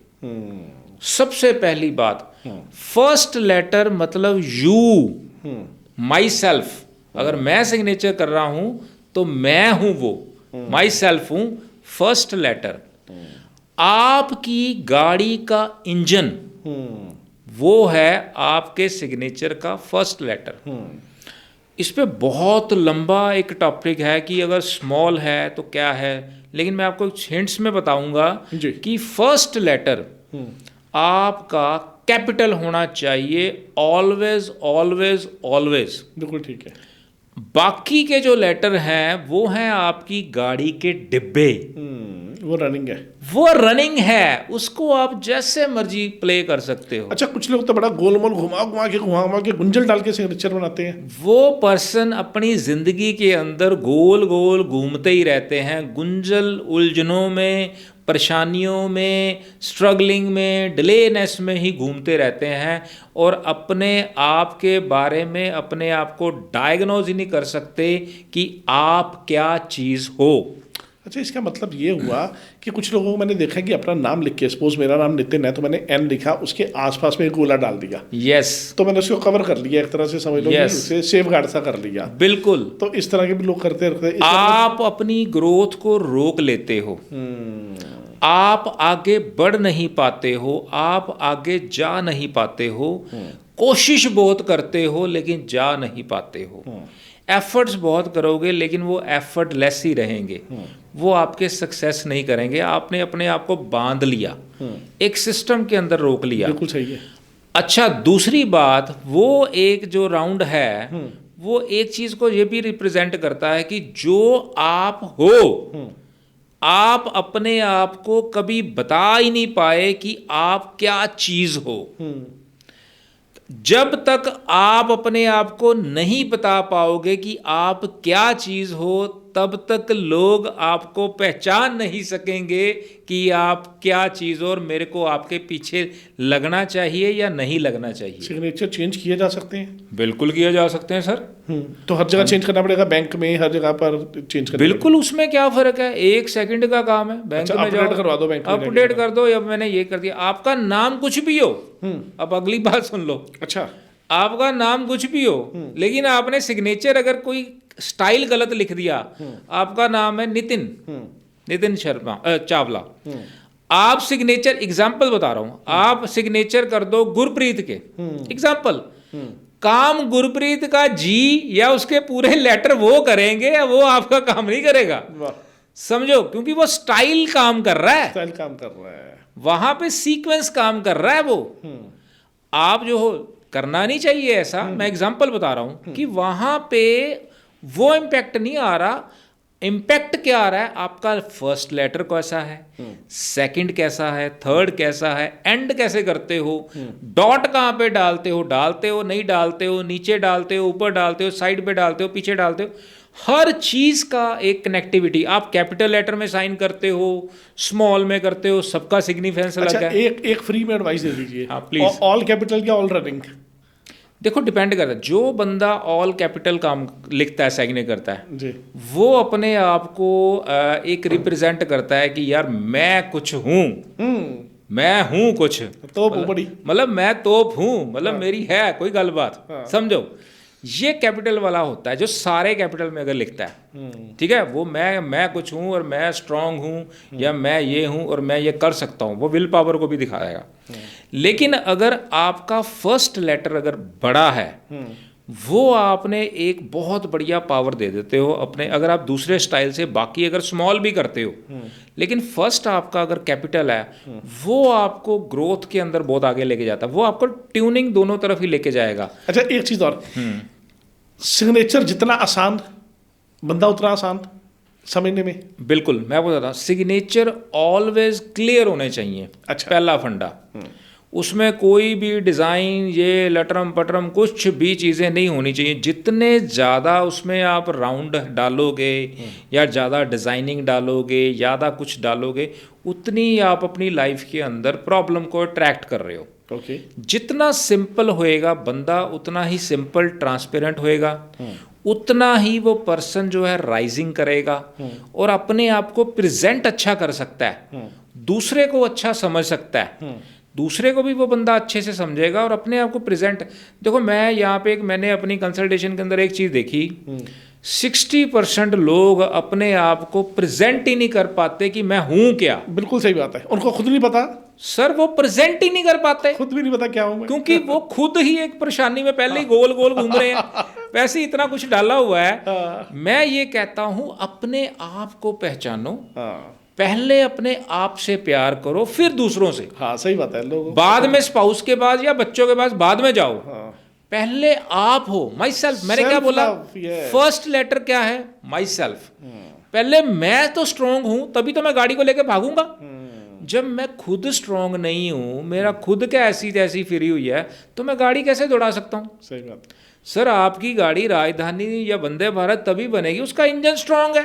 सबसे पहली बात, फर्स्ट लेटर मतलब यू, माई सेल्फ। अगर मैं सिग्नेचर कर रहा हूं तो मैं हूं वो, माई सेल्फ हूं। फर्स्ट लेटर, आपकी गाड़ी का इंजन, वो है आपके सिग्नेचर का फर्स्ट लेटर। इस पे बहुत लंबा एक टॉपिक है कि अगर स्मॉल है तो क्या है, लेकिन मैं आपको हिंट्स में बताऊंगा कि फर्स्ट लेटर आपका कैपिटल होना चाहिए, ऑलवेज ऑलवेज ऑलवेज। बिल्कुल ठीक है। बाकी के जो लेटर हैं वो हैं आपकी गाड़ी के डिब्बे, वो रनिंग है, वो रनिंग है, उसको आप जैसे मर्जी प्ले कर सकते हो। अच्छा, कुछ लोग तो बड़ा गोलमोल घुमा के गुंजल डाल के सिग्नेचर बनाते हैं। वो पर्सन अपनी जिंदगी के अंदर गोल गोल घूमते ही रहते हैं, गुंजल उलझनों में, परेशानियों में, स्ट्रगलिंग में, डिलेनेस में ही घूमते रहते हैं और अपने आप के बारे में अपने आप को डायग्नोज ही नहीं कर सकते कि आप क्या चीज़ हो। अच्छा, इसका मतलब ये हुआ कि कुछ लोगों को मैंने देखा कि अपना नाम लिख के, सपोज मेरा नाम नितिन है तो मैंने एन लिखा, उसके आसपास में एक गोला डाल दिया। यस। तो मैंने उसको कवर कर लिया, एक तरह से समझ लो कि उसे सेफ गार्ड सा कर लिया। बिल्कुल। तो इस तरह के भी लोग करते रहते। आप अपनी ग्रोथ को रोक लेते हो, आप आगे बढ़ नहीं पाते हो, आप आगे जा नहीं पाते हो, कोशिश बहुत करते हो लेकिन जा नहीं पाते हो, एफर्ट्स बहुत करोगे लेकिन वो एफर्ट लेस ही रहेंगे, वो आपके सक्सेस नहीं करेंगे। आपने अपने आप को बांध लिया, एक सिस्टम के अंदर रोक लिया। बिल्कुल सही है। अच्छा, दूसरी बात, वो एक जो राउंड है वो एक चीज को ये भी रिप्रेजेंट करता है कि जो आप हो, आप अपने आप को कभी बता ही नहीं पाए कि आप क्या चीज हो। जब तक आप अपने आप को नहीं बता पाओगे कि आप क्या चीज हो, तब तक लोग आपको पहचान नहीं सकेंगे कि आप क्या चीज हो और मेरे को आपके पीछे लगना चाहिए या नहीं लगना चाहिए। सिग्नेचर चेंज किए जा सकते हैं? बिल्कुल किए जा सकते हैं सर। तो हर जगह चेंज करना पड़ेगा, बैंक में हर जगह पर चेंज करना? बिल्कुल, उसमें क्या फर्क है, 1 सेकंड का काम है। बैंक में जाओ, अपडेट करवा दो, बैंक में अपडेट कर दो। अब मैंने ये कर दिया, आपका नाम कुछ भी हो। अब अगली बात सुन लो। अच्छा, आपका नाम कुछ भी हो लेकिन आपने सिग्नेचर अगर कोई स्टाइल गलत लिख दिया, आपका नाम है नितिन शर्मा चावला, आप सिग्नेचर, एग्जाम्पल बता रहा हूं, आप सिग्नेचर कर दो गुरप्रीत के, एग्जाम्पल, काम गुरप्रीत का जी या उसके पूरे लेटर वो करेंगे या वो आपका काम नहीं करेगा। समझो, क्योंकि वो स्टाइल काम कर रहा है, स्टाइल काम कर रहा है, वहां पे सीक्वेंस काम कर रहा है वो। आप जो हो, करना नहीं चाहिए ऐसा। मैं एग्जांपल बता रहा हूं कि वहां पे वो इम्पैक्ट नहीं आ रहा। इम्पैक्ट क्या आ रहा है, आपका फर्स्ट लेटर कैसा है, सेकंड कैसा है, थर्ड कैसा है, एंड कैसे करते हो, डॉट कहां पे डालते हो नहीं डालते हो, नीचे डालते हो, ऊपर डालते हो, साइड पे डालते हो, पीछे डालते हो, हर चीज का एक कनेक्टिविटी। आप कैपिटल लेटर में साइन करते हो, स्मॉल में करते हो, सबका सिग्निफिकेंस अलग है। एक फ्री में एडवाइस दे दीजिए। हाँ प्लीज। ऑल कैपिटल या ऑल रनिंग? देखो, डिपेंड करता है। जो बंदा ऑल कैपिटल काम लिखता है, साइन करता है जी, वो अपने आप को एक रिप्रेजेंट करता है कि यार मैं कुछ हूं, मैं हूं कुछ, तो बड़ी मतलब मैं तोप हूं, मतलब मेरी है कोई गलबात। समझो, ये कैपिटल वाला होता है जो सारे कैपिटल में अगर लिखता है, ठीक है, वो मैं कुछ हूं और मैं स्ट्रांग हूं या मैं ये हूं और मैं ये कर सकता हूं, वो विल पावर को भी दिखाएगा। लेकिन अगर आपका फर्स्ट लेटर अगर बड़ा है, वो आपने एक बहुत बढ़िया पावर दे देते हो अपने। अगर आप दूसरे स्टाइल से बाकी अगर स्मॉल भी करते हो, लेकिन फर्स्ट आपका अगर कैपिटल है, वो आपको ग्रोथ के अंदर बहुत आगे लेके जाता है, वो आपको ट्यूनिंग दोनों तरफ ही लेके जाएगा। अच्छा, एक चीज और, सिग्नेचर जितना आसान बंदा उतना आसान समझने में? बिल्कुल, मैं बताता हूँ, सिग्नेचर ऑलवेज क्लियर होने चाहिए। अच्छा, पहला फंडा। उसमें कोई भी डिज़ाइन ये लटरम पटरम कुछ भी चीज़ें नहीं होनी चाहिए। जितने ज़्यादा उसमें आप राउंड डालोगे या ज़्यादा डिज़ाइनिंग डालोगे, ज़्यादा कुछ डालोगे, उतनी आप अपनी लाइफ के अंदर प्रॉब्लम को अट्रैक्ट कर रहे हो। ओके। जितना सिंपल होएगा बंदा, उतना ही सिंपल ट्रांसपेरेंट होएगा, उतना ही वो पर्सन जो है राइजिंग करेगा और अपने आप को प्रेजेंट अच्छा कर सकता है, दूसरे को अच्छा समझ सकता है, दूसरे को भी वो बंदा अच्छे से समझेगा और अपने आप को प्रेजेंट। देखो मैं यहाँ पे मैंने अपनी कंसल्टेशन के अंदर एक चीज़ देखी, 60% लोग अपने आप को प्रेजेंट ही नहीं कर पाते कि मैं हूँ क्या। बिल्कुल सही बात है, उनको खुद नहीं पता सर, वो प्रेजेंट ही नहीं कर पाते, खुद भी नहीं पता क्या हूँ मैं। क्योंकि वो खुद ही एक परेशानी में पहले ही गोल गोल घूम रहे हैं, वैसे ही इतना कुछ डाला हुआ है। मैं ये कहता हूँ अपने आप को पहचानो, पहले अपने आप से प्यार करो, फिर दूसरों से। हाँ सही बात है। लोग बाद में स्पाउस के पास या बच्चों के पास बाद में जाओ, पहले आप हो माई सेल्फ। मैंने क्या बोला, फर्स्ट लेटर क्या है, माई सेल्फ। पहले मैं तो स्ट्रोंग हूं, तभी तो मैं गाड़ी को लेके भागूंगा। जब मैं खुद स्ट्रोंग नहीं हूं, मेरा खुद क्या ऐसी तैसी फिरी हुई है, तो मैं गाड़ी कैसे दौड़ा सकता हूं। सही बात। सर आपकी गाड़ी राजधानी या वंदे भारत तभी बनेगी, उसका इंजन स्ट्रांग है,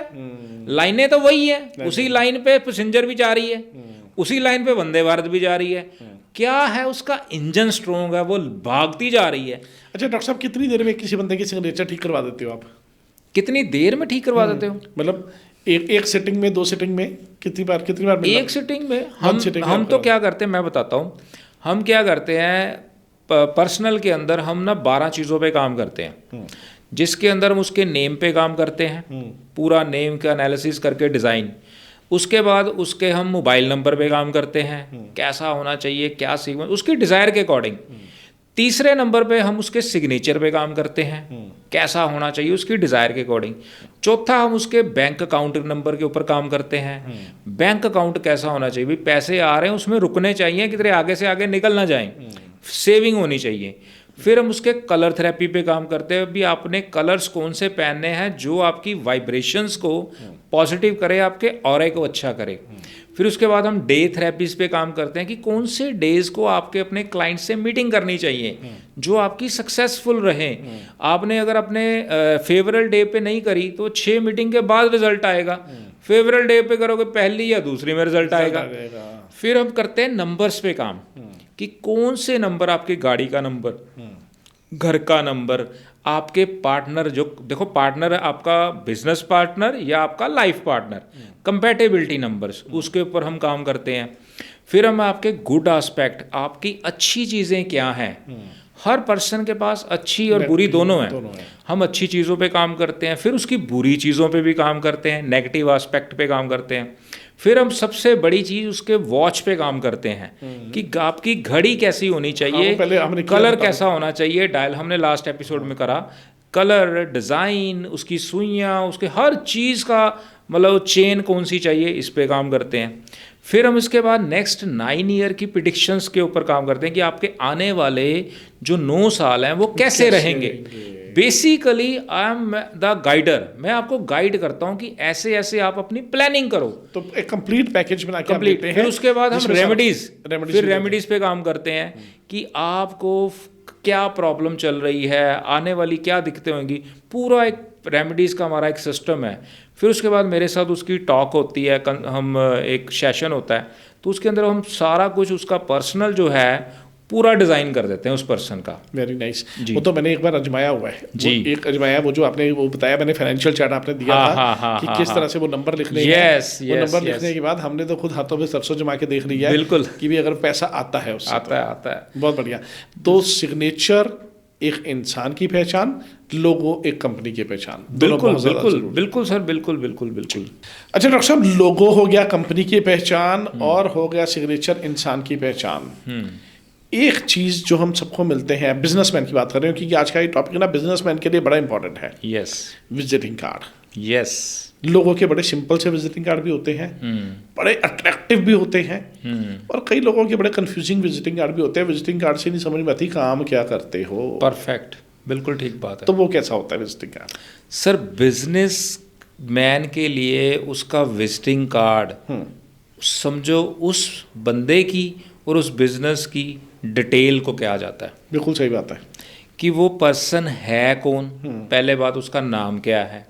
लाइनें तो वही है, उसी लाइन पे पैसेंजर भी जा रही है, उसी लाइन पे वंदे भारत भी जा रही है। क्या है, उसका इंजन स्ट्रांग है, वो भागती जा रही है। अच्छा डॉक्टर साहब, कितनी देर में किसी बंदे की सिग्नेचर ठीक करवा देते हो आप? कितनी देर में ठीक करवा देते हो? मतलब एक सिटिंग में, 2 सिटिंग में, कितनी बार एक सिटिंग में हम तो क्या करते हैं मैं बताता हूँ। हम क्या करते हैं पर्सनल के अंदर, हम ना 12 चीज़ों पे काम करते हैं, जिसके अंदर हम उसके नेम पे काम करते हैं, पूरा नेम का एनालिसिस करके डिज़ाइन। उसके बाद उसके हम मोबाइल नंबर पे काम करते हैं, कैसा होना चाहिए, क्या सीक्वेंस, उसकी डिज़ायर के अकॉर्डिंग। तीसरे नंबर पे हम उसके सिग्नेचर पे काम करते हैं, कैसा होना चाहिए उसकी डिज़ायर के अकॉर्डिंग। चौथा हम उसके बैंक अकाउंट नंबर के ऊपर काम करते हैं, बैंक अकाउंट कैसा होना चाहिए, भाई पैसे आ रहे हैं उसमें रुकने चाहिए, कितने आगे से आगे निकल ना जाएं, सेविंग होनी चाहिए। फिर हम उसके कलर थेरेपी पे काम करते हैं, भी आपने कलर्स कौन से पहनने हैं जो आपकी वाइब्रेशंस को पॉजिटिव करे, आपके ऑरे को अच्छा करे। फिर उसके बाद हम डे थेरेपीज पे काम करते हैं कि कौन से डेज को आपके अपने क्लाइंट से मीटिंग करनी चाहिए जो आपकी सक्सेसफुल रहे। आपने अगर अपने फेवरल डे पे नहीं करी तो 6 मीटिंग के बाद रिजल्ट आएगा, फेवरल डे पे करोगे पहली या दूसरी में रिजल्ट आएगा। फिर हम करते हैं नंबर्स पे काम कि कौन से नंबर, आपकी गाड़ी का नंबर, घर का नंबर, आपके पार्टनर, जो देखो पार्टनर आपका बिजनेस पार्टनर या आपका लाइफ पार्टनर, कंपैटिबिलिटी नंबर्स, उसके ऊपर हम काम करते हैं। फिर हम आपके गुड एस्पेक्ट, आपकी अच्छी चीज़ें क्या हैं, हर पर्सन के पास अच्छी और बुरी दोनों हैं, हम अच्छी चीज़ों पे काम करते हैं। फिर उसकी बुरी चीज़ों पे भी काम करते हैं, नेगेटिव एस्पेक्ट पे काम करते हैं। फिर हम सबसे बड़ी चीज़ उसके वॉच पे काम करते हैं कि आपकी घड़ी कैसी होनी चाहिए, कलर कैसा होना चाहिए, डायल हमने लास्ट एपिसोड में करा, कलर, डिज़ाइन, उसकी सुइयाँ, उसके हर चीज़ का मतलब चेन कौन सी चाहिए, इस पे काम करते हैं। फिर हम इसके बाद नेक्स्ट 9 ईयर की प्रिडिक्शंस के ऊपर काम करते हैं कि आपके आने वाले जो 9 साल हैं वो कैसे रहेंगे। Basically I am the guider, मैं आपको गाइड करता हूं कि ऐसे ऐसे आप अपनी प्लानिंग करो। तो एक कंप्लीट पैकेज बना के कंप्लीट। फिर उसके बाद हम रेमेडीज पे काम करते हैं कि आपको क्या प्रॉब्लम चल रही है, आने वाली क्या दिक्कतें होंगी, पूरा एक रेमेडीज़ का हमारा एक सिस्टम है। फिर उसके बाद मेरे साथ उसकी टॉक होती है, हम एक सेशन होता है, तो उसके अंदर हम सारा कुछ उसका पर्सनल जो है पूरा डिज़ाइन कर देते हैं उस पर्सन का। Very nice. वो तो मैंने एक बार आजमाया हुआ है जी। एक आजमाया, वो जो आपने वो बताया, मैंने फाइनेंशियल चार्ट आपने दिया था कि किस तरह से वो नंबर लिखने हैं। वो नंबर लिखने के बाद हमने तो खुद हाथों में सरसों जमा के देख लिया है बिल्कुल कि भी अगर पैसा आता है उससे, आता है। बहुत बढ़िया। तो सिग्नेचर एक इंसान की पहचान, लोगो एक कंपनी की पहचान, बिल्कुल बिल्कुल बिल्कुल सर, बिल्कुल बिल्कुल बिल्कुल। अच्छा डॉक्टर साहब, लोगो हो गया कंपनी की पहचान और हो गया सिग्नेचर इंसान की पहचान। एक चीज़ जो हम सबको मिलते हैं, बिजनेसमैन की बात कर रहे हो क्योंकि आज का ये टॉपिक ना बिजनेसमैन के लिए बड़ा इंपॉर्टेंट है। यस। Visiting card. यस। लोगों के बड़े सिंपल से विजिटिंग कार्ड भी होते हैं, बड़े अट्रैक्टिव भी होते हैं, और कई लोगों के बड़े कंफ्यूजिंग विजिटिंग कार्ड भी होते हैं। विजिटिंग कार्ड से नहीं समझ में आती काम क्या करते हो। परफेक्ट, बिल्कुल ठीक बात है। तो वो कैसा होता है visiting card? Sir business man के लिए उसका विजिटिंग कार्ड समझो उस बंदे की और उस बिजनेस की डिटेल को क्या जाता है बिल्कुल सही बात है। कि वो पर्सन है कौन, पहले बात उसका नाम क्या है,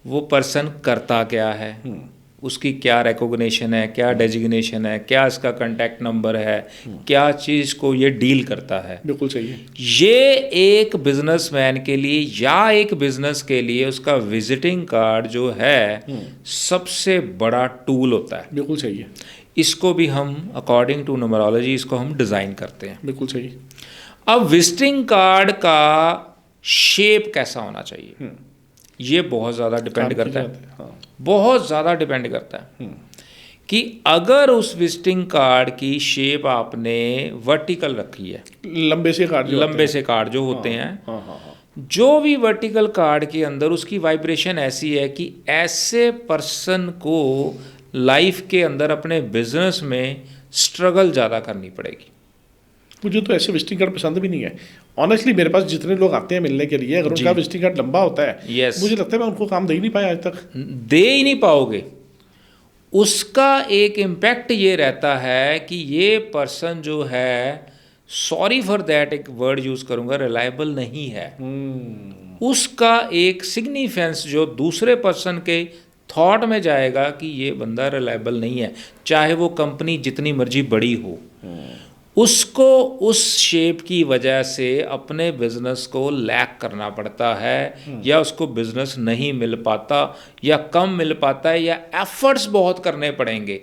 वो पर्सन करता क्या है, उसकी क्या रिकॉग्निशन है, क्या डेजिग्नेशन है, क्या इसका कांटेक्ट नंबर है, क्या चीज़ को ये डील करता है। बिल्कुल सही है। ये एक बिजनेसमैन के लिए या एक बिजनेस के लिए उसका विजिटिंग कार्ड जो है सबसे बड़ा टूल होता है। बिल्कुल सही है। इसको भी हम अकॉर्डिंग टू न्यूमरोलॉजी इसको हम डिज़ाइन करते हैं। बिल्कुल सही। अब विजिटिंग कार्ड का शेप कैसा होना चाहिए ये बहुत ज़्यादा डिपेंड करता है। हाँ। बहुत ज़्यादा डिपेंड करता है कि अगर उस विजिटिंग कार्ड की शेप आपने वर्टिकल रखी है, लंबे से कार्ड जो होते हैं, हाँ हाँ हाँ। जो भी वर्टिकल कार्ड के अंदर उसकी वाइब्रेशन ऐसी है कि ऐसे पर्सन को लाइफ के अंदर अपने बिजनेस में स्ट्रगल ज़्यादा करनी पड़ेगी। मुझे तो ऐसे विजिटिंग कार्ड पसंद भी नहीं है ऑनेस्टली। मेरे पास जितने लोग आते हैं मिलने के लिए, अगर उनका विजिटिंग कार्ड लंबा होता है, मुझे लगता है मैं उनको काम दे ही नहीं पाया आज तक। दे ही नहीं पाओगे। उसका एक इम्पैक्ट ये रहता है कि ये पर्सन जो है, सॉरी फॉर दैट एक वर्ड यूज़ करूँगा, रिलायबल नहीं है। उसका एक सिग्निफिकेंस जो दूसरे पर्सन के थॉट में जाएगा कि ये बंदा रिलायबल नहीं है, चाहे वो कंपनी जितनी मर्जी बड़ी हो। उसको उस शेप की वजह से अपने बिजनेस को लैक करना पड़ता है, या उसको बिजनेस नहीं मिल पाता, या कम मिल पाता है, या एफर्ट्स बहुत करने पड़ेंगे।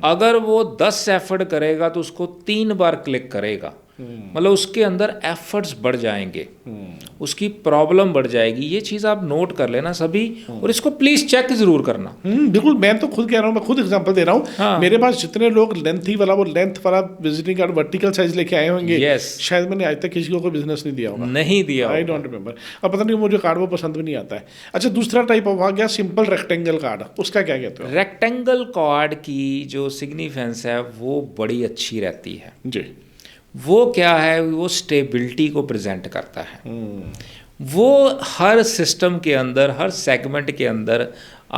अगर वो 10 एफर्ट करेगा तो उसको 3 बार क्लिक करेगा, मतलब उसके अंदर एफर्ट्स बढ़ जाएंगे, उसकी प्रॉब्लम बढ़ जाएगी। ये चीज़ आप नोट कर लेना सभी, और इसको प्लीज़ चेक ज़रूर करना। बिल्कुल, मैं तो खुद कह रहा हूँ, मैं खुद एग्जांपल दे रहा हूँ। हाँ। मेरे पास जितने लोग लेंथ वाला विजिटिंग कार्ड वर्टिकल साइज लेके आए होंगे, शायद मैंने आज तक किसी को कोई बिजनेस नहीं दिया होगा। नहीं दिया, आई डोंट रिमेंबर। अब पता नहीं मुझे कार्ड वो पसंद भी नहीं आता है। अच्छा, दूसरा टाइप ऑफ आ गया सिंपल रेक्टेंगल कार्ड, उसका क्या कहते हो? रेक्टेंगल कार्ड की जो सिग्निफिकेंस है वो बड़ी अच्छी रहती है जी। वो क्या है, वो स्टेबिलिटी को प्रेजेंट करता है। वो हर सिस्टम के अंदर, हर सेगमेंट के अंदर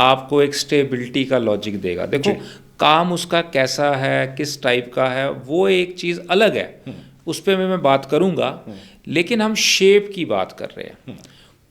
आपको एक स्टेबिलिटी का लॉजिक देगा। देखो काम उसका कैसा है, किस टाइप का है, वो एक चीज़ अलग है, उस पर मैं बात करूँगा। लेकिन हम शेप की बात कर रहे हैं।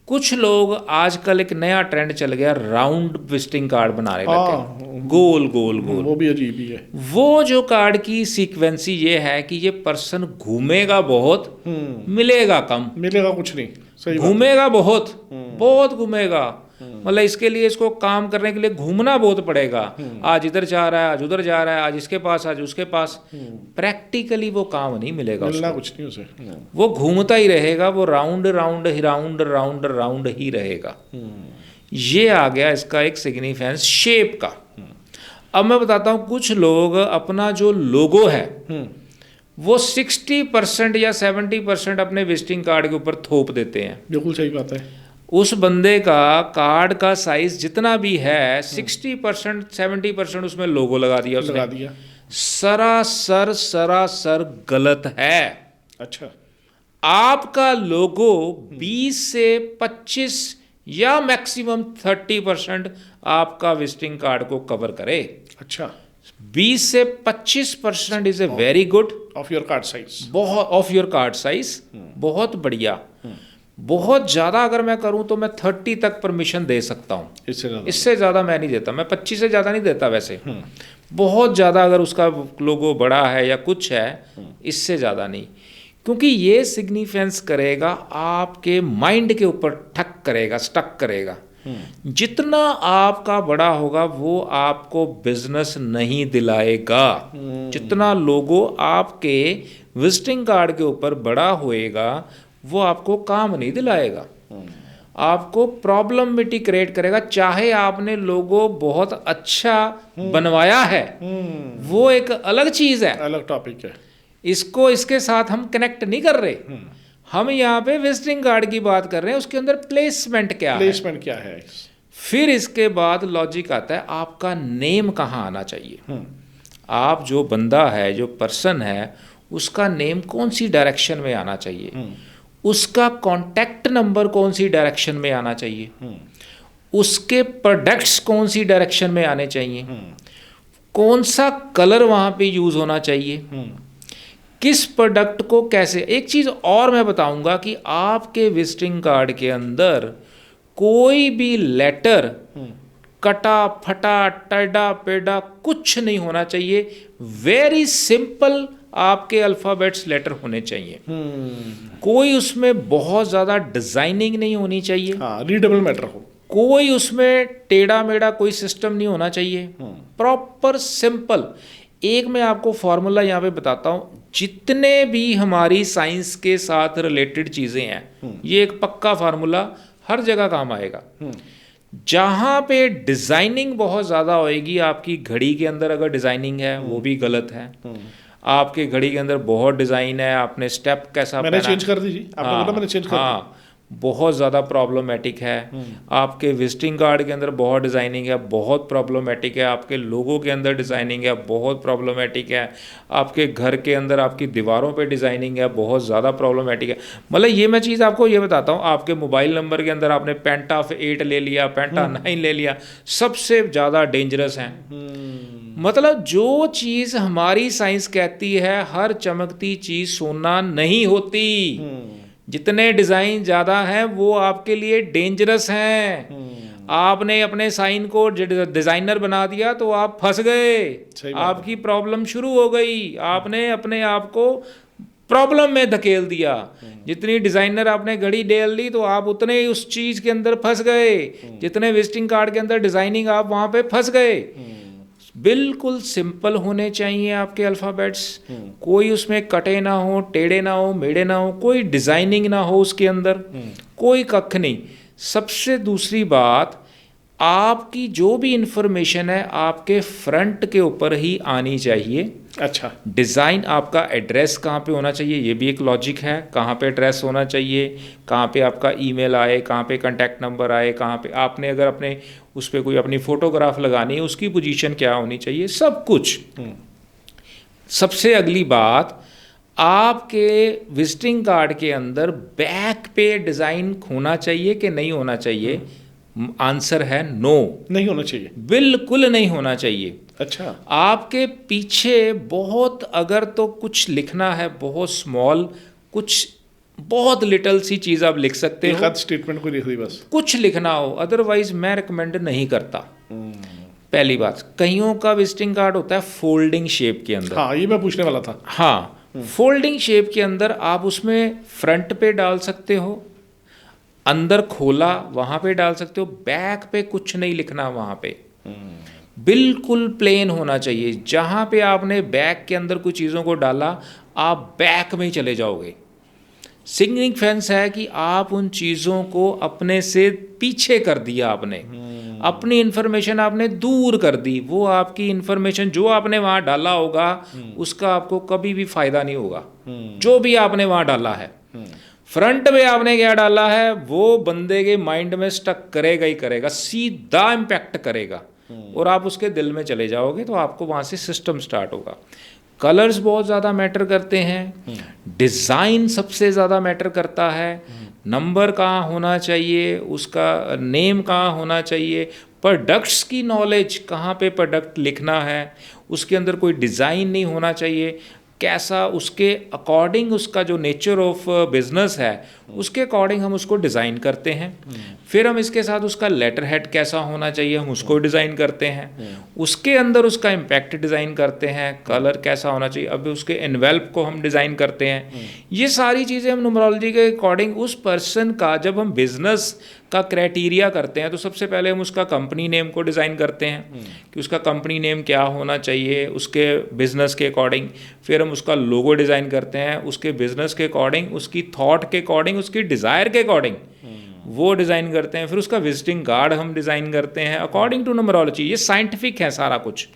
कुछ लोग आजकल एक नया ट्रेंड चल गया, राउंड विजिटिंग कार्ड बनाने लगे, गोल गोल गोल। वो भी अजीब ही है। वो जो कार्ड की सीक्वेंसी ये है कि ये पर्सन घूमेगा बहुत, मिलेगा कम, मिलेगा कुछ नहीं। सही घूमेगा बहुत, बहुत घूमेगा, मतलब इसके लिए इसको काम करने के लिए घूमना बहुत पड़ेगा। आज इधर जा रहा है, आज उधर जा रहा है, आज इसके पास, आज उसके पास। प्रैक्टिकली वो काम नहीं मिलेगा, मिलना कुछ नहीं उसे। वो घूमता ही रहेगा, वो round round round round round ही रहेगा। ये आ गया इसका एक सिग्निफिकेंस शेप का। अब मैं बताता हूँ, कुछ लोग अपना जो लोगो है वो 60% या 70% अपने विजिटिंग कार्ड के ऊपर थोप देते हैं। बिल्कुल सही बात है। उस बंदे का कार्ड का साइज जितना भी है 60% 70% उसमें लोगो लगा दिया उसने। लगा दिया। सरासर गलत है। अच्छा। आपका लोगो 20 से 25 या मैक्सिमम 30% आपका विजिटिंग कार्ड को कवर करे। अच्छा। 20 से 25% is a very good of your card size. बहुत ऑफ योर कार्ड साइज, बहुत बढ़िया। बहुत ज़्यादा अगर मैं करूं तो मैं 30 तक परमिशन दे सकता हूं, इससे ज़्यादा मैं नहीं देता। मैं 25 से ज़्यादा नहीं देता वैसे। बहुत ज़्यादा अगर उसका लोगो बड़ा है या कुछ है, इससे ज़्यादा नहीं, क्योंकि ये सिग्निफिकेंस करेगा आपके माइंड के ऊपर, ठक करेगा, स्टक करेगा। जितना आपका बड़ा होगा वो आपको बिजनेस नहीं दिलाएगा। जितना लोगो आपके विजिटिंग कार्ड के ऊपर बड़ा होएगा वो आपको काम नहीं दिलाएगा, आपको प्रॉब्लमिटी क्रिएट करेगा। चाहे आपने लोगो बहुत अच्छा बनवाया है, वो एक अलग चीज़ है, अलग टॉपिक है। इसको इसके साथ हम कनेक्ट नहीं कर रहे। हम यहाँ पे विजिटिंग कार्ड की बात कर रहे हैं, उसके अंदर प्लेसमेंट क्या है। फिर इसके बाद लॉजिक आता है, आपका नेम कहाँ आना चाहिए। आप जो बंदा है, जो पर्सन है, उसका नेम कौन सी डायरेक्शन में आना चाहिए, उसका कॉन्टैक्ट नंबर कौन सी डायरेक्शन में आना चाहिए, उसके प्रोडक्ट्स कौन सी डायरेक्शन में आने चाहिए, कौन सा कलर वहाँ पे यूज़ होना चाहिए, किस प्रोडक्ट को कैसे। एक चीज़ और मैं बताऊंगा कि आपके विजिटिंग कार्ड के अंदर कोई भी लेटर कटा फटा टेढ़ा पेढ़ा कुछ नहीं होना चाहिए। वेरी सिंपल आपके अल्फ़ाबेट्स लेटर होने चाहिए। कोई उसमें बहुत ज़्यादा डिज़ाइनिंग नहीं होनी चाहिए। हाँ, रीडेबल मैटर हो। कोई उसमें टेढ़ा मेढ़ा कोई सिस्टम नहीं होना चाहिए। Proper simple. एक मैं आपको फॉर्मूला यहाँ पे बताता हूँ। जितने भी हमारी साइंस के साथ रिलेटेड चीज़ें हैं, ये एक पक्का फार्मूला हर जगह काम आएगा। जहाँ पे डिज़ाइनिंग बहुत ज़्यादा होएगी, आपकी घड़ी के अंदर अगर डिज़ाइनिंग है वो भी गलत है। आपके घड़ी के अंदर बहुत डिज़ाइन है, आपने स्टेप कैसा मैंने चेंज कर दी जी, आपने बोला मैंने चेंज कर दी। बहुत ज़्यादा प्रॉब्लमेटिक है। आपके विजिटिंग कार्ड के अंदर बहुत डिज़ाइनिंग है, बहुत प्रॉब्लमेटिक है। आपके लोगों के अंदर डिज़ाइनिंग है, बहुत प्रॉब्लमेटिक है। आपके घर के अंदर आपकी दीवारों पे डिज़ाइनिंग है, बहुत ज़्यादा प्रॉब्लमेटिक है। मतलब ये मैं चीज़ आपको ये बताता हूँ, आपके मोबाइल नंबर के अंदर आपने पेंटा 8 ले लिया, पेंटा 9 ले लिया, सबसे ज़्यादा डेंजरस हैं। मतलब जो चीज़ हमारी साइंस कहती है हर चमकती चीज़ सोना नहीं होती। जितने डिज़ाइन ज़्यादा हैं वो आपके लिए डेंजरस हैं। आपने अपने साइन को डिज़ाइनर बना दिया तो आप फंस गए, आपकी प्रॉब्लम शुरू हो गई। आपने अपने आप को प्रॉब्लम में धकेल दिया। जितनी डिज़ाइनर आपने घड़ी डाल ली तो आप उतने ही उस चीज़ के अंदर फंस गए। जितने विजिटिंग कार्ड के अंदर डिज़ाइनिंग, आप वहाँ पे फंस गए। बिल्कुल सिंपल होने चाहिए आपके अल्फ़ाबेट्स। कोई उसमें कटे ना हो, टेढ़े ना हो, मेढ़े ना हो, कोई डिज़ाइनिंग ना हो उसके अंदर, कोई कख नहीं। सबसे दूसरी बात, आपकी जो भी इंफॉर्मेशन है आपके फ्रंट के ऊपर ही आनी चाहिए। अच्छा, डिज़ाइन आपका एड्रेस कहाँ पे होना चाहिए, ये भी एक लॉजिक है। कहाँ पे एड्रेस होना चाहिए, कहाँ पे आपका ईमेल आए, कहाँ पे कांटेक्ट नंबर आए, कहाँ पे आपने अगर अपने उस पर कोई अपनी फ़ोटोग्राफ लगानी है उसकी पोजीशन क्या होनी चाहिए, सब कुछ। सबसे अगली बात, आपके विजिटिंग कार्ड के अंदर बैक पे डिज़ाइन होना चाहिए कि नहीं होना चाहिए? आंसर है नो, नहीं होना चाहिए, बिल्कुल नहीं होना चाहिए। अच्छा, आपके पीछे बहुत अगर तो कुछ लिखना है, बहुत स्मॉल, कुछ बहुत लिटल सी चीज़ आप लिख सकते हो, एक आध स्टेटमेंट को लिख दी बस, कुछ लिखना हो, अदरवाइज मैं रिकमेंड नहीं करता। पहली बात, कईयों का विजिटिंग कार्ड होता है फोल्डिंग शेप के अंदर। हाँ, ये मैं पूछने वाला था। हाँ, फोल्डिंग शेप के अंदर आप उसमें फ्रंट पे डाल सकते हो, अंदर खोला वहाँ पे डाल सकते हो, बैक पे कुछ नहीं लिखना वहाँ पे। बिल्कुल प्लेन होना चाहिए। जहाँ पे आपने बैक के अंदर कुछ चीज़ों को डाला, आप बैक में ही चले जाओगे। सिग्निफिकेंस है कि आप उन चीज़ों को अपने से पीछे कर दिया, आपने अपनी इन्फॉर्मेशन आपने दूर कर दी। वो आपकी इन्फॉर्मेशन जो आपने वहाँ डाला होगा उसका आपको कभी भी फ़ायदा नहीं होगा। जो भी आपने वहाँ डाला है, फ्रंट में आपने क्या डाला है वो बंदे के माइंड में स्टक करेगा ही करेगा, सीधा इम्पैक्ट करेगा और आप उसके दिल में चले जाओगे। तो आपको वहाँ से सिस्टम स्टार्ट होगा। कलर्स बहुत ज़्यादा मैटर करते हैं, डिज़ाइन सबसे ज़्यादा मैटर करता है, नंबर कहाँ होना चाहिए, उसका नेम कहाँ होना चाहिए, प्रोडक्ट्स की नॉलेज, कहाँ पे प्रोडक्ट लिखना है, उसके अंदर कोई डिज़ाइन नहीं होना चाहिए। कैसा उसके अकॉर्डिंग, उसका जो नेचर ऑफ बिजनेस है उसके अकॉर्डिंग हम उसको डिज़ाइन करते हैं। फिर हम इसके साथ उसका लेटर हेड कैसा होना चाहिए हम उसको डिज़ाइन करते हैं। उसके अंदर उसका इम्पैक्ट डिज़ाइन करते हैं, कलर कैसा होना चाहिए, अब उसके एनवेल्प को हम डिज़ाइन करते हैं। ये सारी चीज़ें हम न्यूमरोलॉजी के अकॉर्डिंग उस पर्सन का, जब हम बिजनेस का क्राइटेरिया करते हैं तो सबसे पहले हम उसका कंपनी नेम को डिज़ाइन करते हैं कि उसका कंपनी नेम क्या होना चाहिए उसके बिज़नेस के अकॉर्डिंग। फिर हम उसका लोगो डिज़ाइन करते हैं उसके बिज़नेस के अकॉर्डिंग, उसकी थॉट के अकॉर्डिंग, उसकी डिज़ायर के अकॉर्डिंग वो डिज़ाइन करते हैं। फिर उसका विजिटिंग कार्ड हम डिज़ाइन करते हैं अकॉर्डिंग टू न्यूमरोलॉजी। ये साइंटिफिक है सारा कुछ,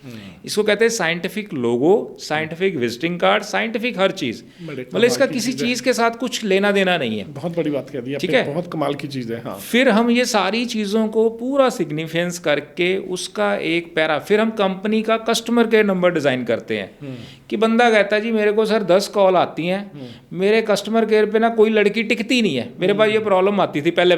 इसको कहते हैं साइंटिफिक लोगो, साइंटिफिक विजिटिंग कार्ड, साइंटिफिक हर चीज़। मतलब इसका किसी चीज़ के साथ कुछ लेना देना नहीं है। बहुत बड़ी बात कह दी आपने, ठीक है, बहुत कमाल की चीज़ है। हाँ, फिर हम ये सारी चीज़ों को पूरा सिग्निफिकेंस करके उसका एक पैरा, फिर हम कंपनी का कस्टमर केयर नंबर डिज़ाइन करते हैं कि बंदा कहता है जी मेरे को सर 10 कॉल आती हैं, मेरे कस्टमर केयर पे ना कोई लड़की टिकती नहीं है, मेरे पास ये प्रॉब्लम आती थी पहले।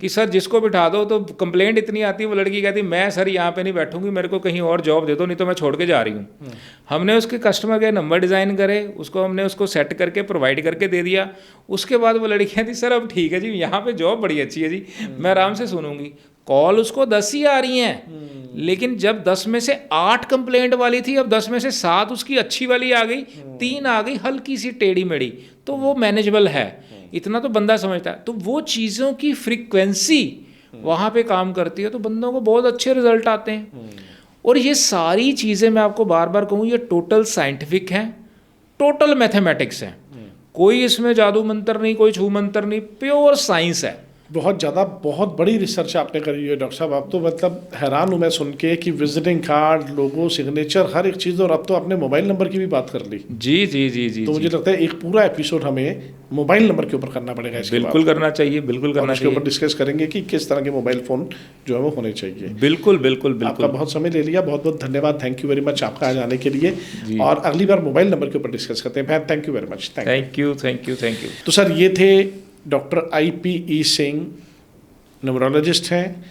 कि सर जिसको बिठा दो तो कंप्लेंट इतनी आती है, वो लड़की कहती मैं सर यहाँ पे नहीं बैठूंगी, मेरे को कहीं और जॉब दे दो, नहीं तो मैं छोड़ के जा रही हूँ। हमने उसके कस्टमर के नंबर डिज़ाइन करे, हमने उसको सेट करके प्रोवाइड करके दे दिया। उसके बाद वो लड़की कहती सर अब ठीक है जी, यहाँ पे जॉब बड़ी अच्छी है जी, मैं आराम से सुनूंगी। कॉल उसको 10 ही आ रही हैं, लेकिन जब 10 में से 8 कंप्लेंट वाली थी, अब 10 में से 7 उसकी अच्छी वाली आ गई, 3 आ गई हल्की सी टेढ़ी मेढ़ी, तो वो मैनेजेबल है, इतना तो बंदा समझता है। तो वो चीज़ों की फ्रीक्वेंसी वहाँ पे काम करती है, तो बंदों को बहुत अच्छे रिजल्ट आते हैं। और ये सारी चीज़ें मैं आपको बार बार कहूँ, ये टोटल साइंटिफिक हैं, टोटल मैथमेटिक्स हैं, कोई इसमें जादू मंत्र नहीं, कोई छू मंत्र नहीं, प्योर साइंस है। बहुत ज़्यादा, बहुत बड़ी रिसर्च आपने करी है डॉक्टर साहब। आप तो मतलब हैरान हूँ मैं सुन के कि विजिटिंग कार्ड, लोगो, सिग्नेचर, हर एक चीज़, और अब तो आपने मोबाइल नंबर की भी बात कर ली। जी जी जी जी। तो मुझे लगता है एक पूरा एपिसोड हमें मोबाइल नंबर के ऊपर करना पड़ेगा। बिल्कुल करना चाहिए, बिल्कुल करना चाहिए। ऊपर डिस्कस करेंगे कि किस तरह के मोबाइल फ़ोन जो है वो होने चाहिए। बिल्कुल बिल्कुल बिल्कुल। आपका बहुत समय ले लिया, बहुत बहुत धन्यवाद, थैंक यू वेरी मच आपका आज आने के लिए। और अगली बार मोबाइल नंबर के ऊपर डिस्कस करते हैं। Thank you very much. Thank you thank you thank you. तो सर ये थे डॉक्टर IPE सिंह, न्यूमरोलॉजिस्ट हैं,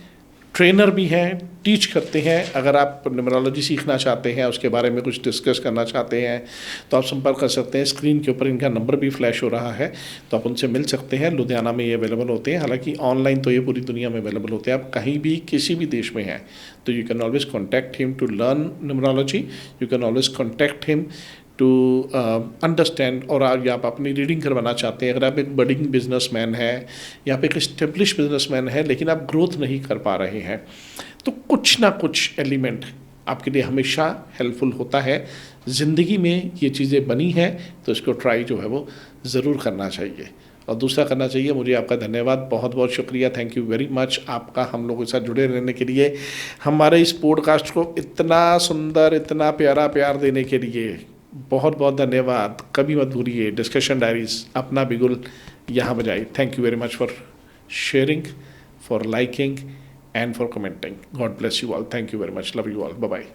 ट्रेनर भी हैं, टीच करते हैं। अगर आप न्यूमरोलॉजी सीखना चाहते हैं, उसके बारे में कुछ डिस्कस करना चाहते हैं, तो आप संपर्क कर सकते हैं। स्क्रीन के ऊपर इनका नंबर भी फ्लैश हो रहा है, तो आप उनसे मिल सकते हैं। लुधियाना में ये अवेलेबल होते हैं, हालांकि ऑनलाइन तो ये पूरी दुनिया में अवेलेबल होते हैं। आप कहीं भी किसी भी देश में हैं तो you can always contact him to learn numerology, you can always contact him to understand. और आप अपनी रीडिंग करवाना चाहते हैं, अगर आप एक बडिंग बिजनेसमैन है या आप एक इस्टेब्लिश बिजनेसमैन है लेकिन आप ग्रोथ नहीं कर पा रहे हैं, तो कुछ ना कुछ एलिमेंट आपके लिए हमेशा हेल्पफुल होता है। ज़िंदगी में ये चीज़ें बनी हैं तो इसको ट्राई जो है वो ज़रूर करना चाहिए, और दूसरा करना चाहिए। मुझे आपका धन्यवाद, बहुत बहुत शुक्रिया, थैंक यू वेरी मच आपका हम लोगों के साथ जुड़े रहने के लिए, हमारे इस पॉडकास्ट को इतना सुंदर, इतना प्यारा प्यार देने के लिए बहुत बहुत धन्यवाद। कभी मत भूलिए डिस्कशन डायरीज अपना बिगुल यहाँ बजाई। Thank you very much for sharing, for liking and for commenting. God bless you all. Thank you very much. Love you all. Bye bye.